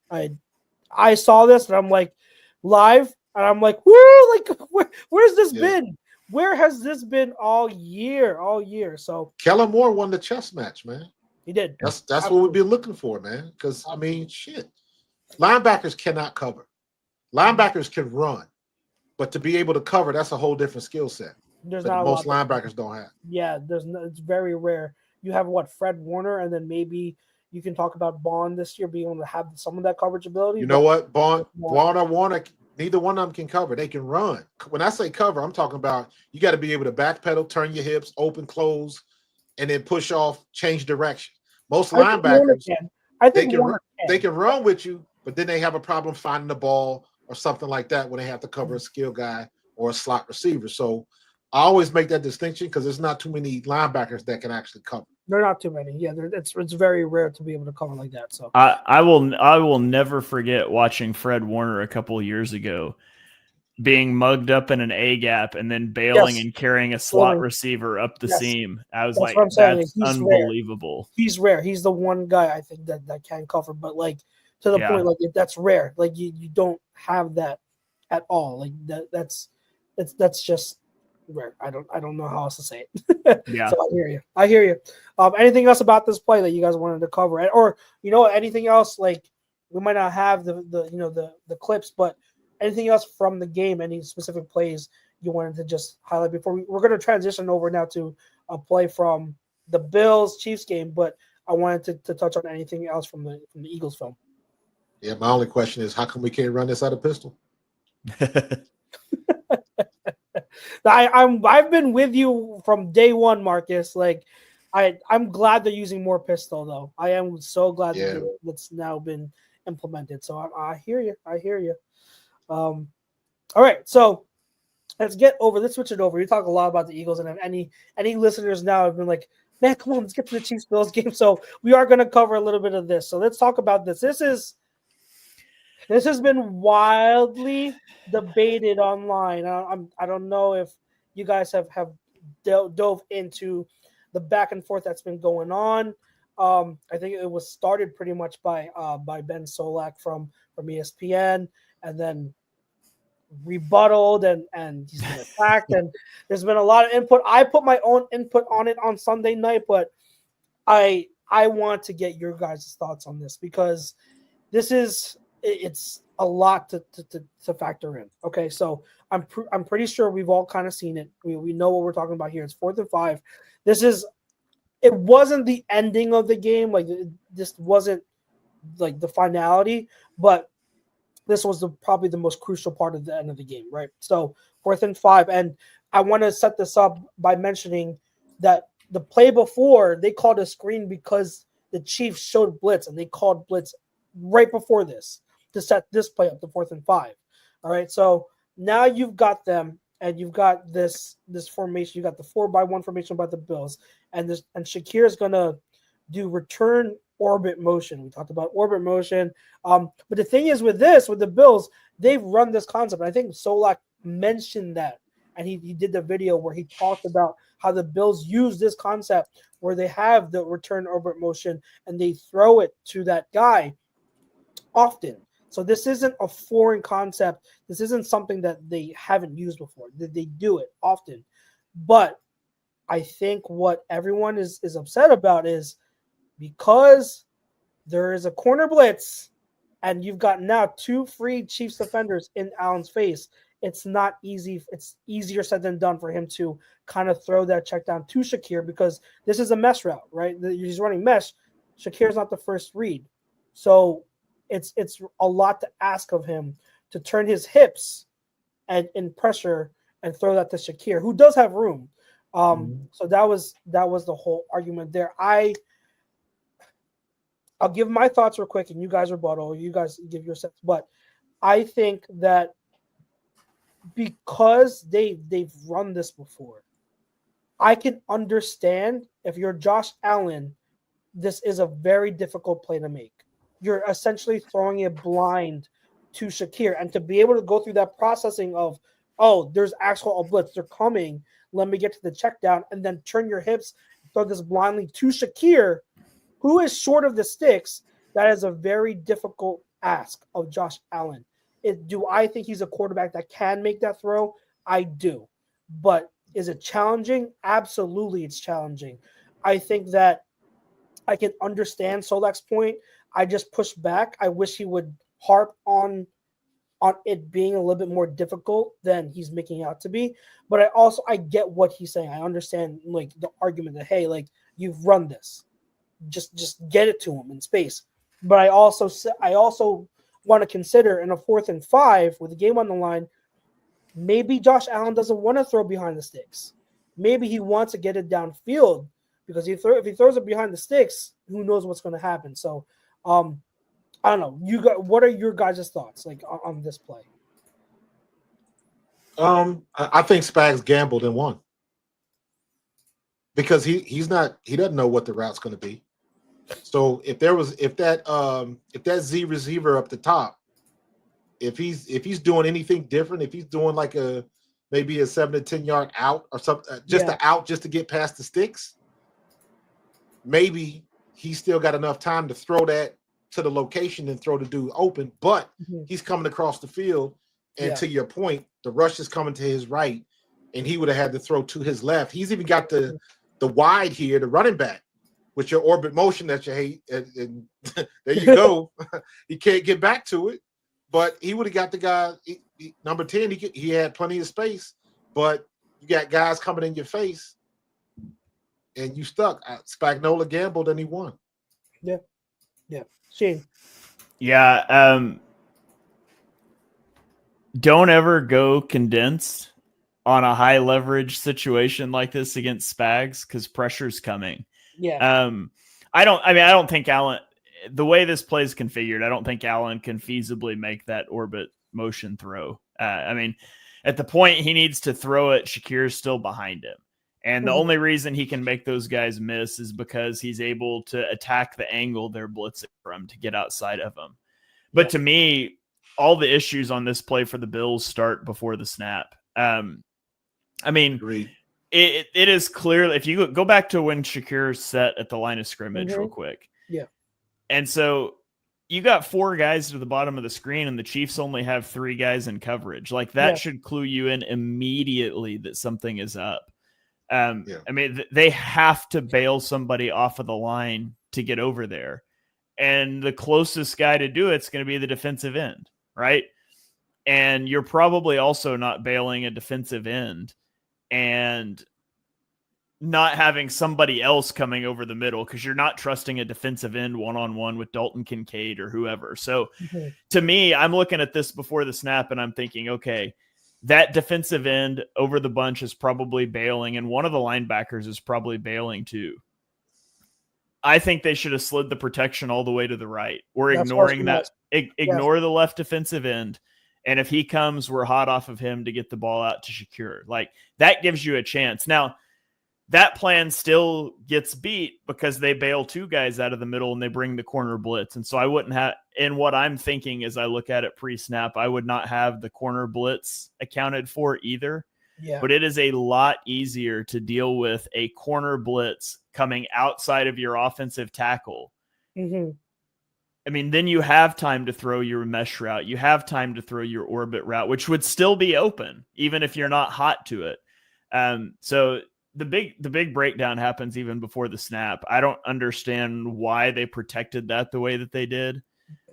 I saw this and I'm like, live, and I'm like, woo, like, where's this been? Where has this been all year? So Kellen Moore won the chess match, man. He did. That's what we've been looking for, man. Because I mean, shit, linebackers cannot cover. Linebackers can run, but to be able to cover, that's a whole different skill set that most linebackers don't have. Yeah, it's very rare. You have Fred Warner, and then maybe you can talk about Bond this year being able to have some of that coverage ability. You know what? Bond or Warner, neither one of them can cover. They can run. When I say cover, I'm talking about you got to be able to backpedal, turn your hips, open, close, and then push off, change direction. Most linebackers, they can run with you, but then they have a problem finding the ball or something like that when they have to cover a skill guy or a slot receiver. So I always make that distinction, because there's not too many linebackers that can actually cover. There are not too many. Yeah, it's very rare to be able to cover like that. So I will never forget watching Fred Warner a couple of years ago. being mugged up in an A gap and then bailing Yes. and carrying a slot receiver up the seam. I was That's like, what I'm saying. that's He's unbelievable. Rare. He's rare. He's the one guy I think that can cover, but like to the point, like that's rare. Like you don't have that at all. Like that's just rare. I don't know how else to say it. Yeah. So I hear you. Anything else about this play that you guys wanted to cover, or anything else? Like we might not have the clips, but anything else from the game? Any specific plays you wanted to just highlight before we're going to transition over now to a play from the Bills Chiefs game, but I wanted to touch on anything else from the Eagles film. Yeah, my only question is, how come we can't run this out of pistol? I've been with you from day one, Marcus. Like, I'm glad they're using more pistol, though. I am so glad that that's now been implemented. So I hear you. I hear you. All right, so let's switch it over. You talk a lot about the Eagles, and if any listeners now have been like, man, come on, let's get to the Chiefs Bills game. So we are going to cover a little bit of this. So let's talk about this. This has been wildly debated online. I don't know if you guys have dove into the back and forth that's been going on. I think it was started pretty much by Ben Solak from ESPN, and then rebutted and he's been attacked, and there's been a lot of input. I put my own input on it on Sunday night, but I want to get your guys' thoughts on this because it's a lot to factor in. Okay, so I'm pretty sure we've all kind of seen it. We know what we're talking about here. It's 4th and 5. It wasn't the ending of the game. Like this wasn't like the finality, but this was probably the most crucial part of the end of the game, right? So 4th and 5, and I want to set this up by mentioning that the play before they called a screen because the Chiefs showed blitz, and they called blitz right before this to set this play up to 4th and 5. All right, so now you've got them, and you've got this formation. You got the 4-by-1 formation by the Bills, and Shakir is gonna do return orbit motion. We talked about orbit motion. But the thing is with the Bills, they've run this concept. I think Solak mentioned that, and he did the video where he talked about how the Bills use this concept where they have the return orbit motion and they throw it to that guy often. So this isn't a foreign concept. This isn't something that they haven't used before. They do it often. But I think what everyone is upset about is because there is a corner blitz and you've got now 2 free Chiefs defenders in Allen's face, it's not easy. It's easier said than done for him to kind of throw that check down to Shakir because this is a mesh route, right? He's running mesh. Shakir's not the first read. So it's a lot to ask of him to turn his hips and in pressure and throw that to Shakir, who does have room. So that was the whole argument there. I'll give my thoughts real quick, and you guys rebuttal. You guys give your sense, but I think that because they've run this before, I can understand if you're Josh Allen, this is a very difficult play to make. You're essentially throwing it blind to Shakir, and to be able to go through that processing of, oh, there's actual a blitz, they're coming. Let me get to the check down, and then turn your hips, throw this blindly to Shakir, who is short of the sticks. That is a very difficult ask of Josh Allen. Do I think he's a quarterback that can make that throw? I do. But is it challenging? Absolutely, it's challenging. I think that I can understand Solak's point. I just push back. I wish he would harp on it being a little bit more difficult than he's making out to be. But I get what he's saying. I understand like the argument that, hey, like you've run this. Just get it to him in space. But I also want to consider in a 4th and 5 with the game on the line, maybe Josh Allen doesn't want to throw behind the sticks. Maybe he wants to get it downfield because if he throws it behind the sticks, who knows what's going to happen. So I don't know. What are your guys' thoughts like on this play? I think Spags gambled and won because he doesn't know what the route's going to be. So if that Z receiver up the top if he's doing anything different, if he's doing like maybe a 7 to 10 yard out or something, just an out just to get past the sticks, maybe he's still got enough time to throw that to the location and throw the dude open. But he's coming across the field, and to your point, the rush is coming to his right, and he would have had to throw to his left. He's even got the wide here, the running back, with your orbit motion that you hate, and there you go. He can't get back to it, but he would have got the guy number 10. He had plenty of space, but you got guys coming in your face, and you stuck. Spagnuolo gambled and he won. Yeah. Shane. Yeah. Don't ever go condensed on a high leverage situation like this against Spags because pressure's coming. Yeah. I don't think Allen, the way this play is configured, I don't think Allen can feasibly make that orbit motion throw. At the point he needs to throw it, Shakir's still behind him. And the only reason he can make those guys miss is because he's able to attack the angle they're blitzing from to get outside of them. But to me, all the issues on this play for the Bills start before the snap. Agreed. It is clear if you go back to when Shakir set at the line of scrimmage real quick. Yeah. And so you got 4 guys to the bottom of the screen and the Chiefs only have 3 guys in coverage. Like that should clue you in immediately that something is up. They have to bail somebody off of the line to get over there. And the closest guy to do it's going to be the defensive end, right? And you're probably also not bailing a defensive end and not having somebody else coming over the middle because you're not trusting a defensive end one-on-one with Dalton Kincaid or whoever. So to me, I'm looking at this before the snap and I'm thinking, okay, that defensive end over the bunch is probably bailing, and one of the linebackers is probably bailing too. I think they should have slid the protection all the way to the right. We're ignoring that. Ignore the left defensive end. And if he comes, we're hot off of him to get the ball out to Shakir. Like that gives you a chance. Now, that plan still gets beat because they bail 2 guys out of the middle and they bring the corner blitz. And so I wouldn't have, and what I'm thinking as I look at it pre-snap, I would not have the corner blitz accounted for either. Yeah. But it is a lot easier to deal with a corner blitz coming outside of your offensive tackle. Then you have time to throw your mesh route. You have time to throw your orbit route, which would still be open, even if you're not hot to it. So the big breakdown happens even before the snap. I don't understand why they protected that the way that they did.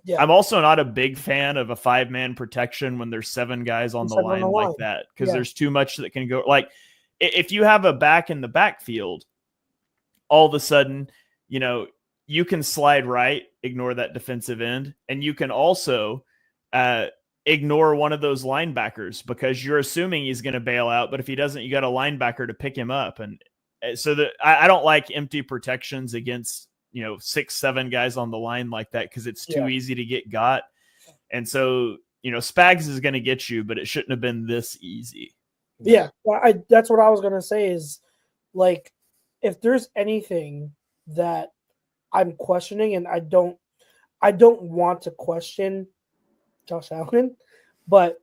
Yeah. I'm also not a big fan of a 5-man protection when there's 7 guys on the line like that, because there's too much that can go. Like if you have a back in the backfield, all of a sudden, you can slide right, ignore that defensive end, and you can also ignore one of those linebackers because you're assuming he's going to bail out. But if he doesn't, you got a linebacker to pick him up. And so I don't like empty protections against 6-7 guys on the line like that because it's too easy to get got. And so Spags is going to get you, but it shouldn't have been this easy. Yeah, that's what I was going to say is, like, if there's anything that I'm questioning, and I don't want to question Josh Allen, but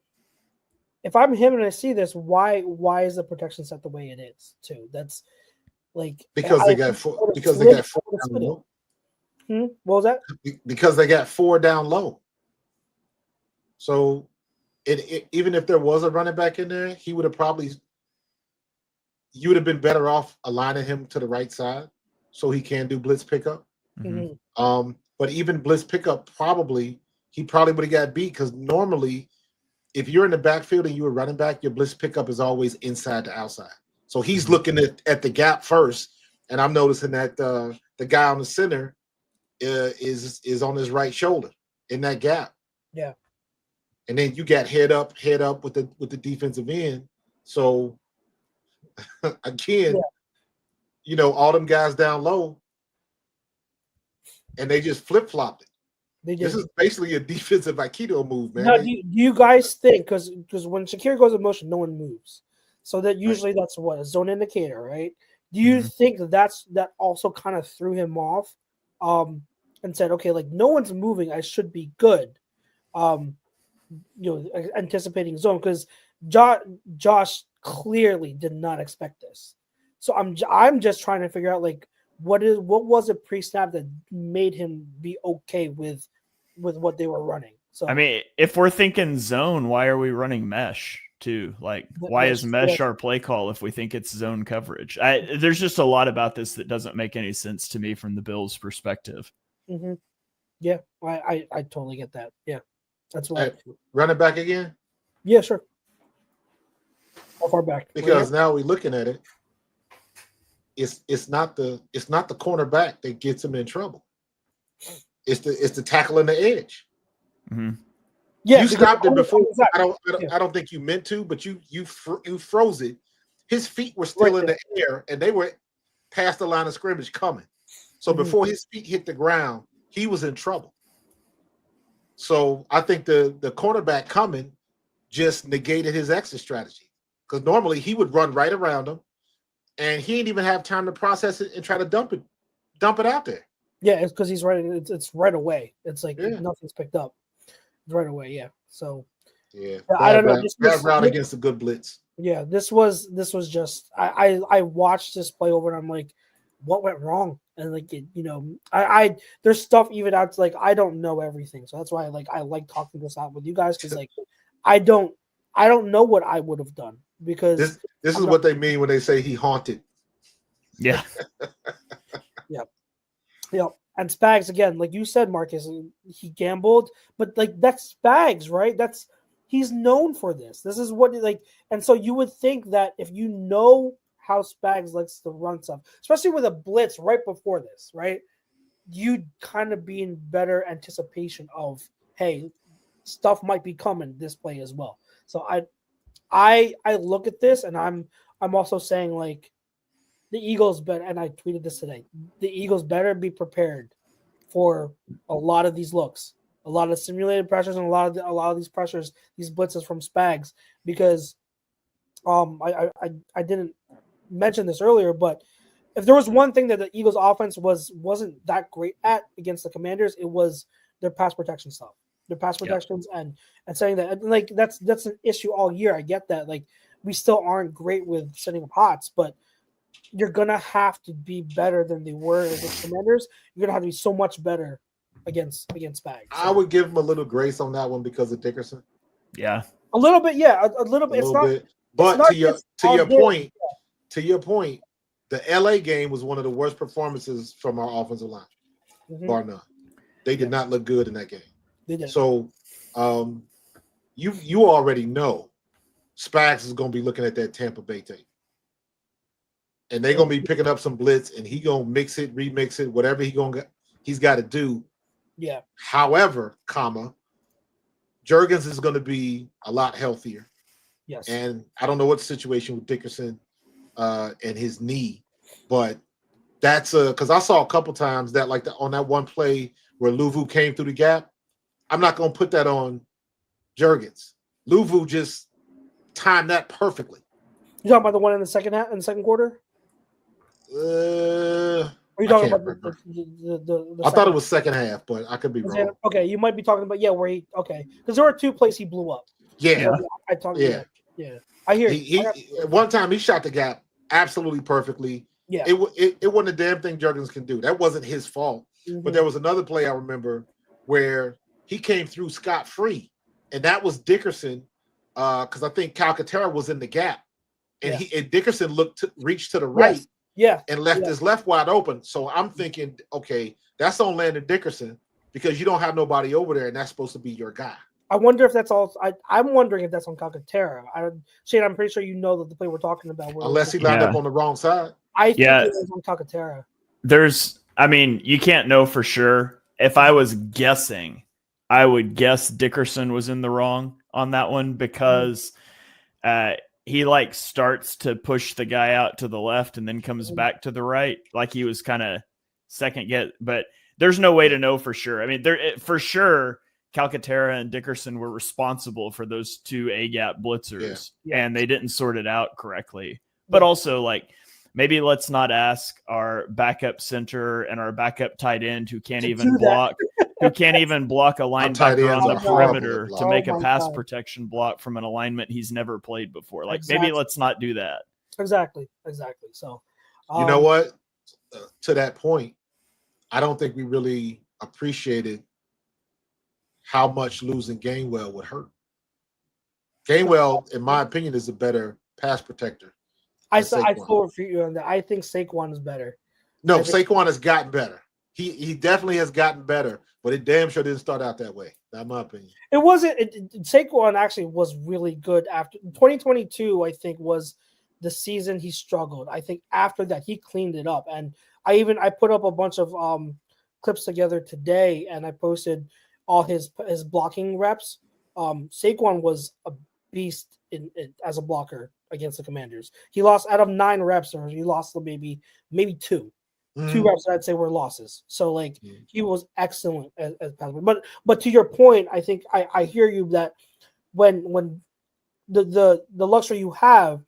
if I'm him and I see this, why is the protection set the way it is too? That's like because they got 4 down low. What was that? Because they got 4 down low. So even if there was a running back in there, you would have been better off aligning him to the right side so he can do blitz pickup. But even blitz pickup, he probably would have got beat because normally if you're in the backfield and you're a running back, your blitz pickup is always inside to outside. So he's looking at the gap first, and I'm noticing that the guy on the center is on his right shoulder in that gap. Yeah. And then you got head up with the defensive end. So again, all them guys down low, and they just flip-flopped it. This is basically a defensive Aikido move, man. Now, do you guys think, because when Shakir goes in motion, no one moves. So that usually that's what, a zone indicator, right? Do you think that also kind of threw him off and said, okay, like no one's moving, I should be good. anticipating zone because Josh clearly did not expect this. So I'm just trying to figure out like what was it pre-snap that made him be okay with what they were running. So I mean, if we're thinking zone, why are we running mesh too? Like, why is mesh our play call if we think it's zone coverage? There's just a lot about this that doesn't make any sense to me from the Bills' perspective. Mm-hmm. Yeah, I totally get that. Yeah, that's why. Run it back again. Yeah, sure. How far back? Because now we're looking at it. It's not the cornerback that gets him in trouble. It's the tackle in the edge. Mm-hmm. Yeah, you stopped it before. I don't think you meant to, but you froze it. His feet were still in the air, and they were past the line of scrimmage coming. So before his feet hit the ground, he was in trouble. So I think the cornerback coming just negated his exit strategy because normally he would run right around him, and he didn't even have time to process it and try to dump it out there. Yeah, it's because he's right. It's right away. It's like nothing's picked up. It's right away. Yeah. So I don't know. Bad route against a good blitz. Yeah, this was just I watched this play over and I'm like, what went wrong? And like I there's stuff even out to, like I don't know everything, so that's why I like talking this out with you guys because like I don't know what I would have done because this is what they mean when they say he haunted. Yeah. Yeah. And Spags again, like you said, Marcus, he gambled, but like that's Spags, right? He's known for this. This is what and so you would think that if you know how Spags likes to run stuff, especially with a blitz right before this, right? You'd kind of be in better anticipation of, hey, stuff might be coming this play as well. So I look at this and I'm also saying like the Eagles better, and I tweeted this today. The Eagles better be prepared for a lot of these looks, a lot of simulated pressures, and a lot of these pressures, these blitzes from Spags, because I didn't mention this earlier, but if there was one thing that the Eagles offense wasn't that great at against the Commanders, it was their pass protection stuff, their pass protections, and saying that, and like that's an issue all year. I get that, like we still aren't great with setting up hots, but you're gonna have to be better than they were against Commanders. You're gonna have to be so much better against Spags. So. I would give him a little grace on that one because of Dickerson. Yeah, a little bit. Yeah, a little bit. But to your point, the LA game was one of the worst performances from our offensive line, bar none. They did not look good in that game. They did. So, you already know Spags is going to be looking at that Tampa Bay tape. And they're going to be picking up some blitz, and he going to mix it, remix it, whatever he's got to do. Yeah. However, Juergens is going to be a lot healthier. Yes. And I don't know what the situation with Dickerson and his knee, but that's because I saw a couple times that on that one play where Luvu came through the gap. I'm not going to put that on Juergens. Luvu just timed that perfectly. You talking about the one in the second quarter? Are you talking about the I thought it was second half, but I could be wrong. Okay, you might be talking about because there were two plays he blew up. Yeah, yeah. I hear you. One time he shot the gap absolutely perfectly. Yeah, it wasn't a damn thing Juergens can do. That wasn't his fault. But there was another play I remember where he came through scot-free, and that was Dickerson because I think Calcaterra was in the gap, and Dickerson reached to the right. Yeah, and left his left wide open. So I'm thinking, okay, that's on Landon Dickerson because you don't have nobody over there, and that's supposed to be your guy. I wonder if that's all. I'm wondering if that's on Calcaterra. Shane, I'm pretty sure you know that the play we're talking about. Unless he lined up on the wrong side. I think it was on Calcaterra. You can't know for sure. If I was guessing, I would guess Dickerson was in the wrong on that one because he starts to push the guy out to the left and then comes back to the right. Like he was kind of second guess, but there's no way to know for sure. I mean, for sure, Calcaterra and Dickerson were responsible for those two A-gap blitzers and they didn't sort it out correctly. But also maybe let's not ask our backup center and our backup tight end who can't even block who can't even block a tight linebacker ends on the are horrible at perimeter to blocking. make Oh a my pass God. protection block from an alignment he's never played before. Like Exactly. maybe let's not do that. Exactly. So, You know what? To that point, I don't think we really appreciated how much losing Gainwell would hurt. Gainwell, in my opinion, is a better pass protector. I than Saquon. still refute you on that. I think Saquon is better. No, Saquon has gotten better. He definitely has gotten better, but it damn sure didn't start out that way. That's my opinion. It wasn't. Saquon actually was really good after 2022. I think was the season he struggled. I think after that he cleaned it up, and I put up a bunch of clips together today, and I posted all his blocking reps. Saquon was a beast as a blocker against the Commanders. He lost out of 9 reps, or he lost maybe 2. 2 reps I'd say were losses. So like he was excellent as passer. But to your point, I think I hear you that when the luxury you have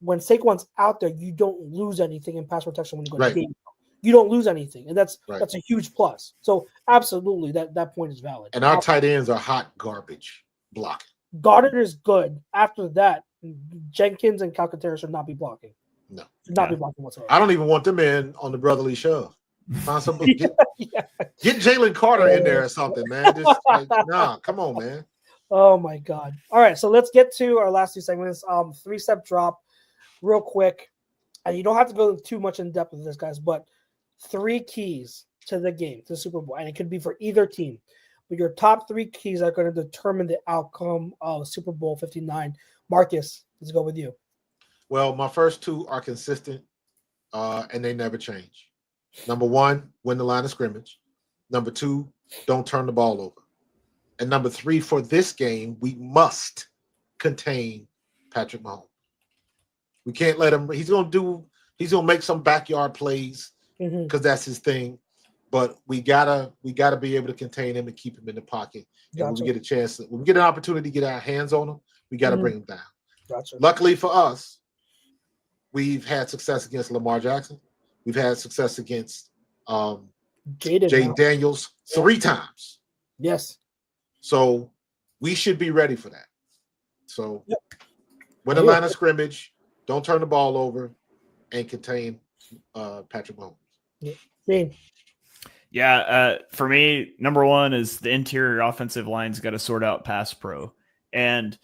when Saquon's out there, you don't lose anything in pass protection when you go to game. You don't lose anything, and that's a huge plus. So absolutely, that point is valid. And our tight ends are hot garbage blocking. Goddard is good. After that, Jenkins and Calcaterra should not be blocking. No, should not be blocking whatsoever. I don't even want them in on the brotherly shove. Find somebody, get Jalen Carter in there or something, man. Just nah, come on, man. Oh my God! All right, so let's get to our last 2 segments. 3-step drop, real quick. And you don't have to go too much in depth with this, guys, but 3 keys to the game, to the Super Bowl, and it could be for either team. But your top 3 keys are going to determine the outcome of Super Bowl 59. Marcus, let's go with you. Well, my first 2 are consistent, and they never change. Number 1, win the line of scrimmage. Number 2, don't turn the ball over. And number 3, for this game, we must contain Patrick Mahomes. We can't let him. He's gonna make some backyard plays because that's his thing. But we gotta be able to contain him and keep him in the pocket. And when we get a chance, when we get an opportunity to get our hands on him, we gotta bring him down. Gotcha. Luckily for us, we've had success against Lamar Jackson. We've had success against Jaden Daniels 3 times. Yes. So we should be ready for that. So win the line of scrimmage, don't turn the ball over, and contain Patrick Mahomes. Yeah, for me, number 1 is the interior offensive line's got to sort out pass pro. And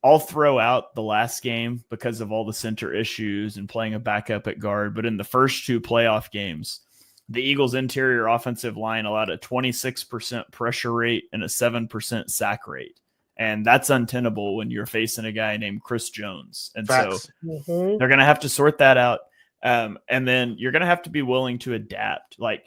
I'll throw out the last game because of all the center issues and playing a backup at guard. But in the first 2 playoff games, the Eagles' interior offensive line allowed a 26% pressure rate and a 7% sack rate. And that's untenable when you're facing a guy named Chris Jones. And so they're going to have to sort that out. And then you're going to have to be willing to adapt. Like,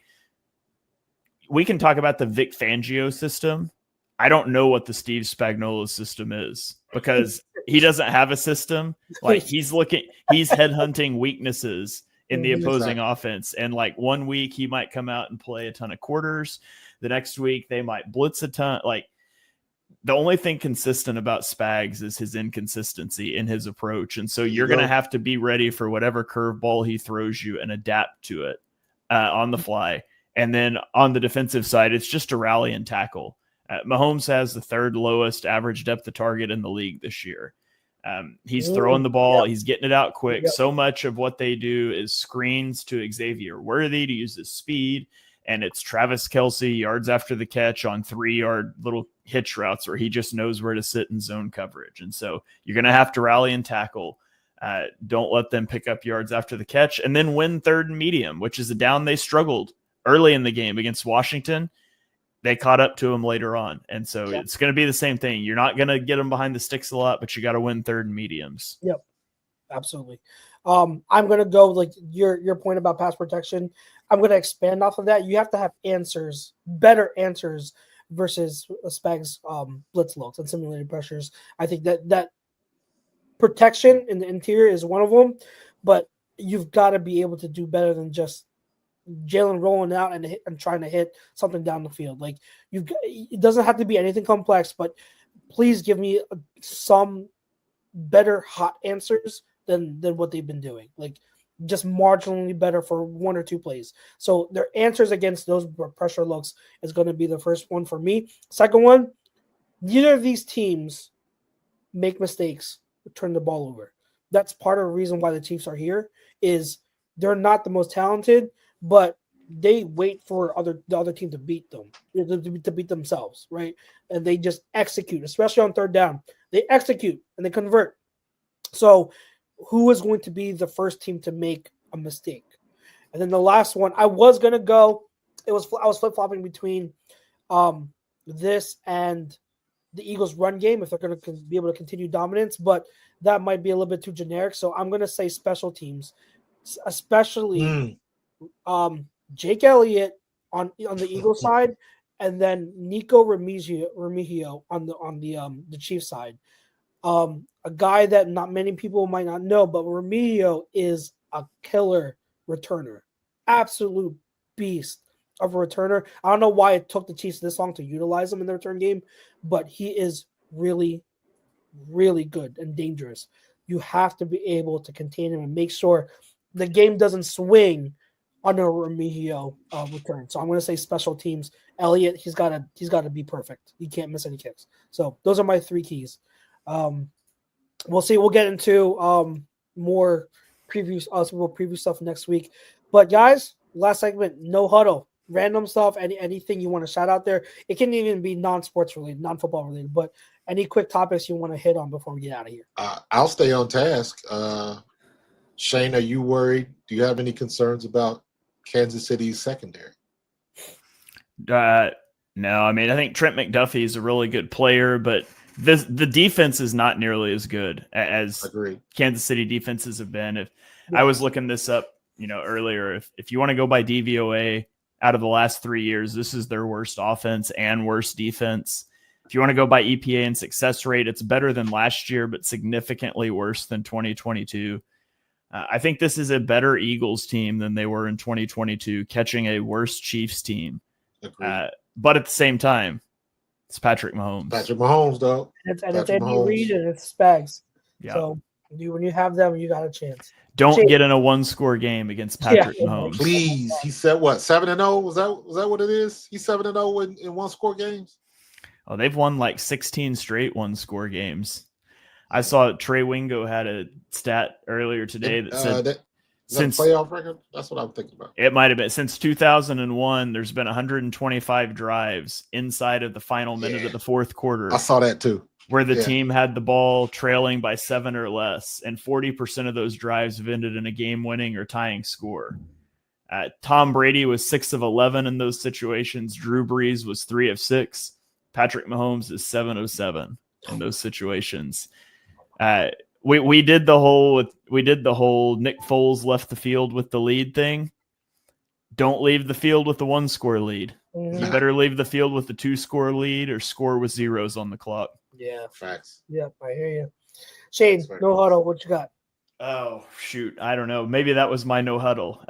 we can talk about the Vic Fangio system. I don't know what the Steve Spagnuolo system is because he doesn't have a system. Like, he's headhunting weaknesses in the opposing offense. And like, one week he might come out and play a ton of quarters. The next week they might blitz a ton. Like, the only thing consistent about Spags is his inconsistency in his approach. And so you're going to have to be ready for whatever curveball he throws you and adapt to it on the fly. And then on the defensive side, it's just a rally and tackle. Mahomes has the 3rd lowest average depth of target in the league this year. He's throwing the ball. He's getting it out quick. So much of what they do is screens to Xavier Worthy to use his speed. And it's Travis Kelce yards after the catch on 3-yard little hitch routes where he just knows where to sit in zone coverage. And so you're going to have to rally and tackle. Don't let them pick up yards after the catch, and then win 3rd and medium, which is a down they struggled early in the game against Washington. They caught up to him later on. And so it's going to be the same thing. You're not going to get them behind the sticks a lot, but you got to win 3rd and mediums. Yep. Absolutely. I'm going to go like your point about pass protection. I'm going to expand off of that. You have to have answers, better answers versus Spags blitz looks and simulated pressures. I think that protection in the interior is one of them, but you've got to be able to do better than just Jalen rolling out and trying to hit something down the field. Like, it doesn't have to be anything complex, but please give me some better hot answers than what they've been doing. Like, just marginally better for 1 or 2 plays. So their answers against those pressure looks is going to be the first one for me. Second one, neither of these teams make mistakes, turn the ball over. That's part of the reason why the Chiefs are here is they're not the most talented, but they wait for the other team to beat them, to beat themselves, right? And they just execute, especially on third down. They execute and they convert. So who is going to be the first team to make a mistake? And then the last one, I was going to go, I was flip-flopping between this and the Eagles' run game, if they're going to be able to continue dominance, but that might be a little bit too generic. So I'm going to say special teams, especially Jake Elliott on the Eagles side, and then Nico Remigio on the Chiefs side. A guy that not many people might not know, but Remigio is a killer returner, absolute beast of a returner. I don't know why it took the Chiefs this long to utilize him in the return game, but he is really, really good and dangerous. You have to be able to contain him and make sure the game doesn't swing on a Remigio return. So I'm going to say special teams. Elliott, he's got to be perfect. He can't miss any kicks. So those are my 3 keys. We'll see. We'll get into more previews, Super Bowl preview stuff next week. But guys, last segment, no huddle, random stuff. Anything you want to shout out there? It can even be non-sports related, non-football related. But any quick topics you want to hit on before we get out of here? I'll stay on task. Shane, are you worried? Do you have any concerns about Kansas City's secondary? No, I mean, I think Trent McDuffie is a really good player, but the defense is not nearly as good as Kansas City defenses have been. I was looking this up, earlier, if you want to go by DVOA out of the last 3 years, this is their worst offense and worst defense. If you want to go by EPA and success rate, it's better than last year, but significantly worse than 2022. I think this is a better Eagles team than they were in 2022, catching a worse Chiefs team. But at the same time, it's Patrick Mahomes. Patrick Mahomes, though. It's Andy Reid and it's Spags. Yeah. So when you have them, you got a chance. Don't get in a 1-score game against Patrick Mahomes. Please. He said what? 7-0? Was that what it is? He's 7-0 in 1-score games? Oh, they've won like 16 straight 1-score games. I saw Trey Wingo had a stat earlier today that said since playoff record. That's what I'm thinking about. It might have been since 2001. There's been 125 drives inside of the final minute of the fourth quarter. I saw that too, where the team had the ball trailing by 7 or less, and 40% of those drives have ended in a game-winning or tying score. Tom Brady was 6 of 11 in those situations. Drew Brees was 3 of 6. Patrick Mahomes is 7 of 7 in those situations. We did the whole Nick Foles left the field with the lead thing. Don't leave the field with the 1-score lead. You better leave the field with the 2-score lead or score with zeros on the clock. Yeah, facts. Yep, I hear you. Shane, no huddle. What you got? Oh shoot, I don't know. Maybe that was my no huddle.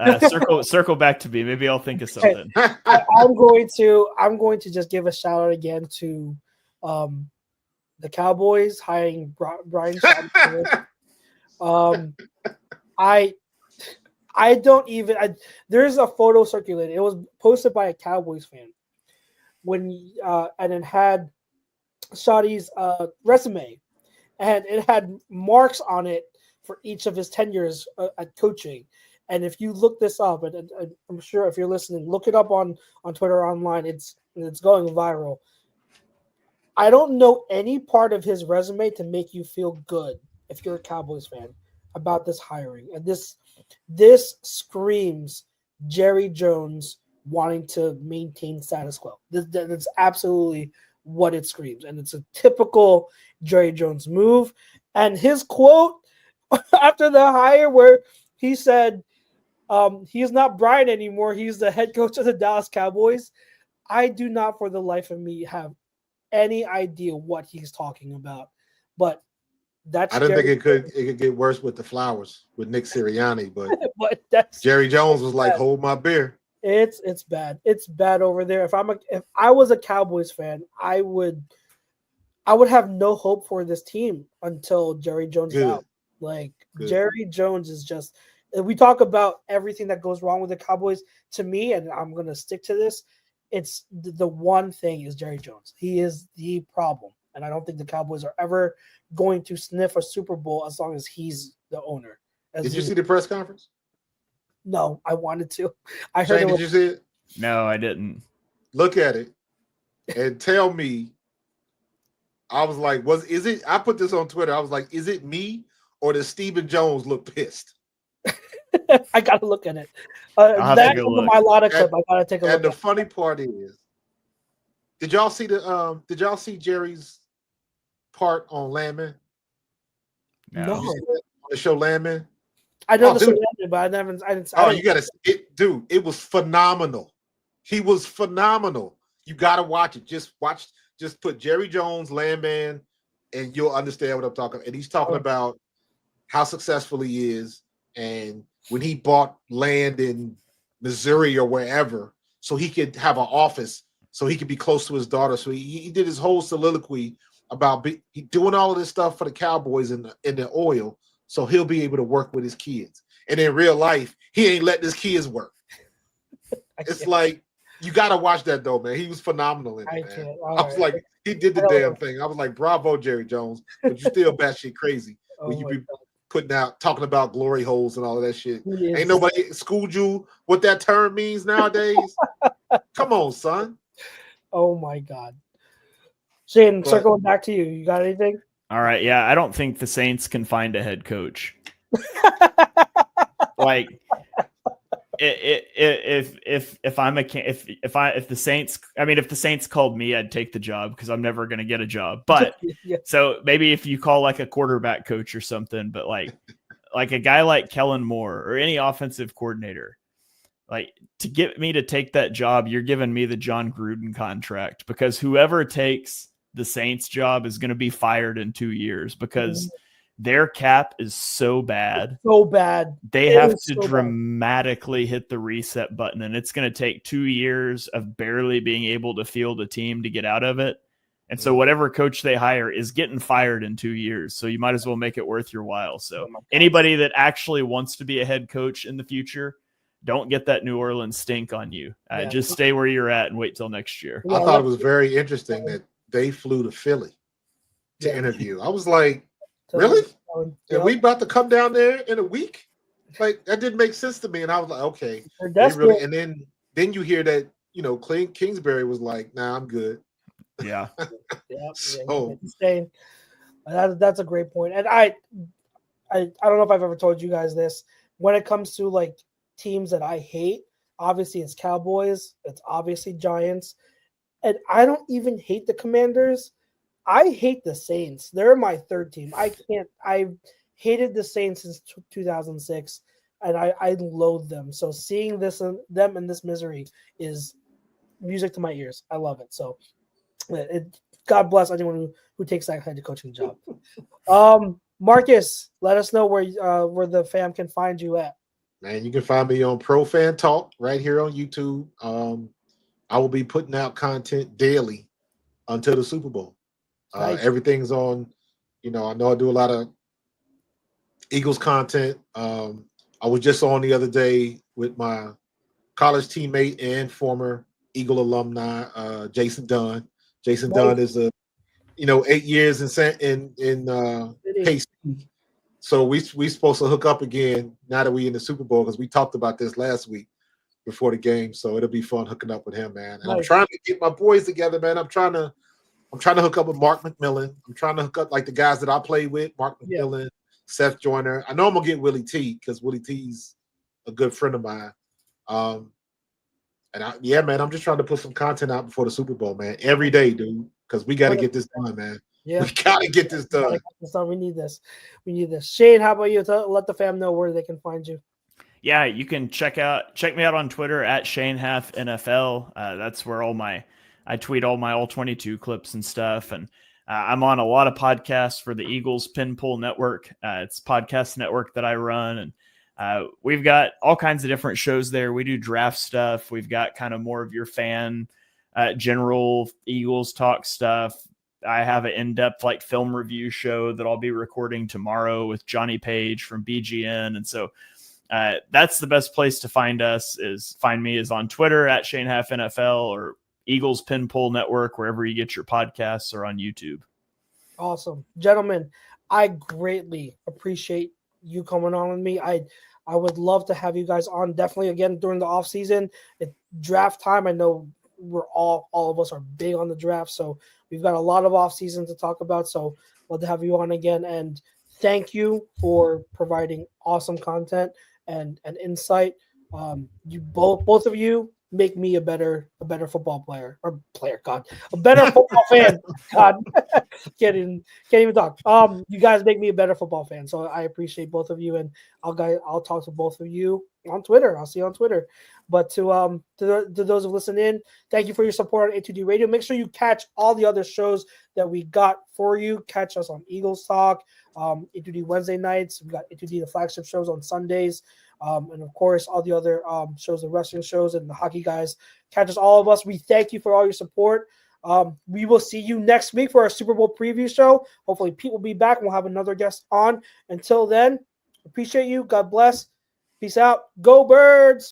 Circle back to me. Maybe I'll think of something. I'm going to just give a shout out again to the Cowboys hiring Brian Shaw. I don't even. There's a photo circulated. It was posted by a Cowboys fan and it had Shawty's resume, and it had marks on it for each of his tenures at coaching. And if you look this up, and I'm sure if you're listening, look it up on Twitter or online. It's going viral. I don't know any part of his resume to make you feel good if you're a Cowboys fan about this hiring. And this screams Jerry Jones wanting to maintain status quo. That's absolutely what it screams. And it's a typical Jerry Jones move. And his quote after the hire where he said he's not Brian anymore, he's the head coach of the Dallas Cowboys. I do not for the life of me have any idea what he's talking about, but that's I didn't think it could get worse with the Flowers with Nick Sirianni, but, but that's Jerry Jones was like, hold my beer. It's bad. It's bad over there. If I was a Cowboys fan, I would have no hope for this team until Jerry Jones is out. Like Jerry Jones is just we talk about everything that goes wrong with the Cowboys. To me, and I'm going to stick to this, it's the one thing is Jerry Jones. He is the problem. And I don't think the Cowboys are ever going to sniff a Super Bowl as long as he's the owner. Did you see the press conference? No, I wanted to. I heard Shane, did you see it? No, I didn't. Look at it and tell me. I was like, is it? I put this on Twitter. I was like, is it me or does Stephen Jones look pissed? I got to look at it. That's my lot of clip. I got to take a look. And the funny part is, did y'all see Jerry's part on Landman? No. On the show Landman? I know the show Landman, but I didn't. You got to dude. It was phenomenal. He was phenomenal. You got to watch it. Just put Jerry Jones, Landman, and you'll understand what I'm talking about. And he's talking about how successful he is. And when he bought land in Missouri or wherever, so he could have an office, so he could be close to his daughter. So he did his whole soliloquy about doing all of this stuff for the Cowboys in the oil, so he'll be able to work with his kids. And in real life, he ain't letting his kids work. It's like, you got to watch that, though, man. He was phenomenal in it, man. I was like, he did the damn thing. I was like, bravo, Jerry Jones. But you still batshit crazy when you be talking about glory holes and all of that shit. Ain't nobody schooled you what that term means nowadays. Come on, son. Oh, my God. Shane, circling back to you. You got anything? All right. Yeah, I don't think the Saints can find a head coach. Like, if the Saints called me, I'd take the job because I'm never going to get a job. But so maybe if you call like a quarterback coach or something, but like a guy like Kellen Moore or any offensive coordinator, like to get me to take that job, you're giving me the John Gruden contract, because whoever takes the Saints job is going to be fired in 2 years because their cap is so bad. They have to dramatically hit the reset button, and it's going to take 2 years of barely being able to field a team to get out of it. And so whatever coach they hire is getting fired in 2 years. So you might as well make it worth your while. So anybody that actually wants to be a head coach in the future, don't get that New Orleans stink on you. Just stay where you're at and wait till next year. I thought it was very interesting that they flew to Philly to interview. I was like, really? And we about to come down there in a week? Like, that didn't make sense to me. And I was like, okay. Really, and then you hear that, Kingsbury was like, nah, I'm good. Yeah. So that's a great point. And I don't know if I've ever told you guys this. When it comes to like teams that I hate, obviously it's Cowboys, it's obviously Giants. And I don't even hate the Commanders. I hate the Saints. They're my third team. I've hated the Saints since 2006, and I loathe them. So seeing them in this misery is music to my ears. I love it. So God bless anyone who takes that kind of coaching job. Markus, let us know where the fam can find you at. Man, you can find me on Pro Fan Talk right here on YouTube. I will be putting out content daily until the Super Bowl. Nice. Everything's on, I know I do a lot of Eagles content. I was just on the other day with my college teammate and former Eagle alumni, Jason Dunn. Jason Dunn is 8 years in KC. So we supposed to hook up again now that we in the Super Bowl, because we talked about this last week before the game. So it'll be fun hooking up with him, man. And I'm trying to get my boys together, man. I'm trying to hook up with Mark McMillan. I'm trying to hook up like the guys that I play with, Mark McMillan, Seth Joyner. I know I'm gonna get Willie T, because Willie T's a good friend of mine. Man, I'm just trying to put some content out before the Super Bowl, man. Every day, dude, because we got to get this done, man. Yeah, we got to get this done. We need this. Shane, how about you? Let the fam know where they can find you. Yeah, you can check me out on Twitter at Shane Haff NFL. That's where I tweet all my all 22 clips and stuff. And I'm on a lot of podcasts for the Eagles Pin Pull Network. It's a podcast network that I run. And we've got all kinds of different shows there. We do draft stuff. We've got kind of more of your fan, general Eagles talk stuff. I have an in-depth like film review show that I'll be recording tomorrow with Johnny Page from BGN. And so that's the best place to find us. Find me is on Twitter at Shane Haff NFL or Eagles Pin Pull Network, wherever you get your podcasts, or on YouTube. Awesome. Gentlemen, I greatly appreciate you coming on with me. I would love to have you guys on definitely again during the off season. It's draft time. I know we're all of us are big on the draft, so we've got a lot of off season to talk about. So love to have you on again, and thank you for providing awesome content and insight. You both of you make me a better football player or player. God, a better football fan. God, can't even talk. You guys make me a better football fan, so I appreciate both of you, and I'll talk to both of you on Twitter. I'll see you on Twitter. But to those who listen in, thank you for your support on A2D Radio. Make sure you catch all the other shows that we got for you. Catch us on Eagles Talk, A2D Wednesday nights. We got A2D the flagship shows on Sundays. And of course, all the other shows, the wrestling shows and the hockey guys. Catch us, all of us. We thank you for all your support. We will see you next week for our Super Bowl preview show. Hopefully, Pete will be back and we'll have another guest on. Until then, appreciate you. God bless. Peace out. Go Birds.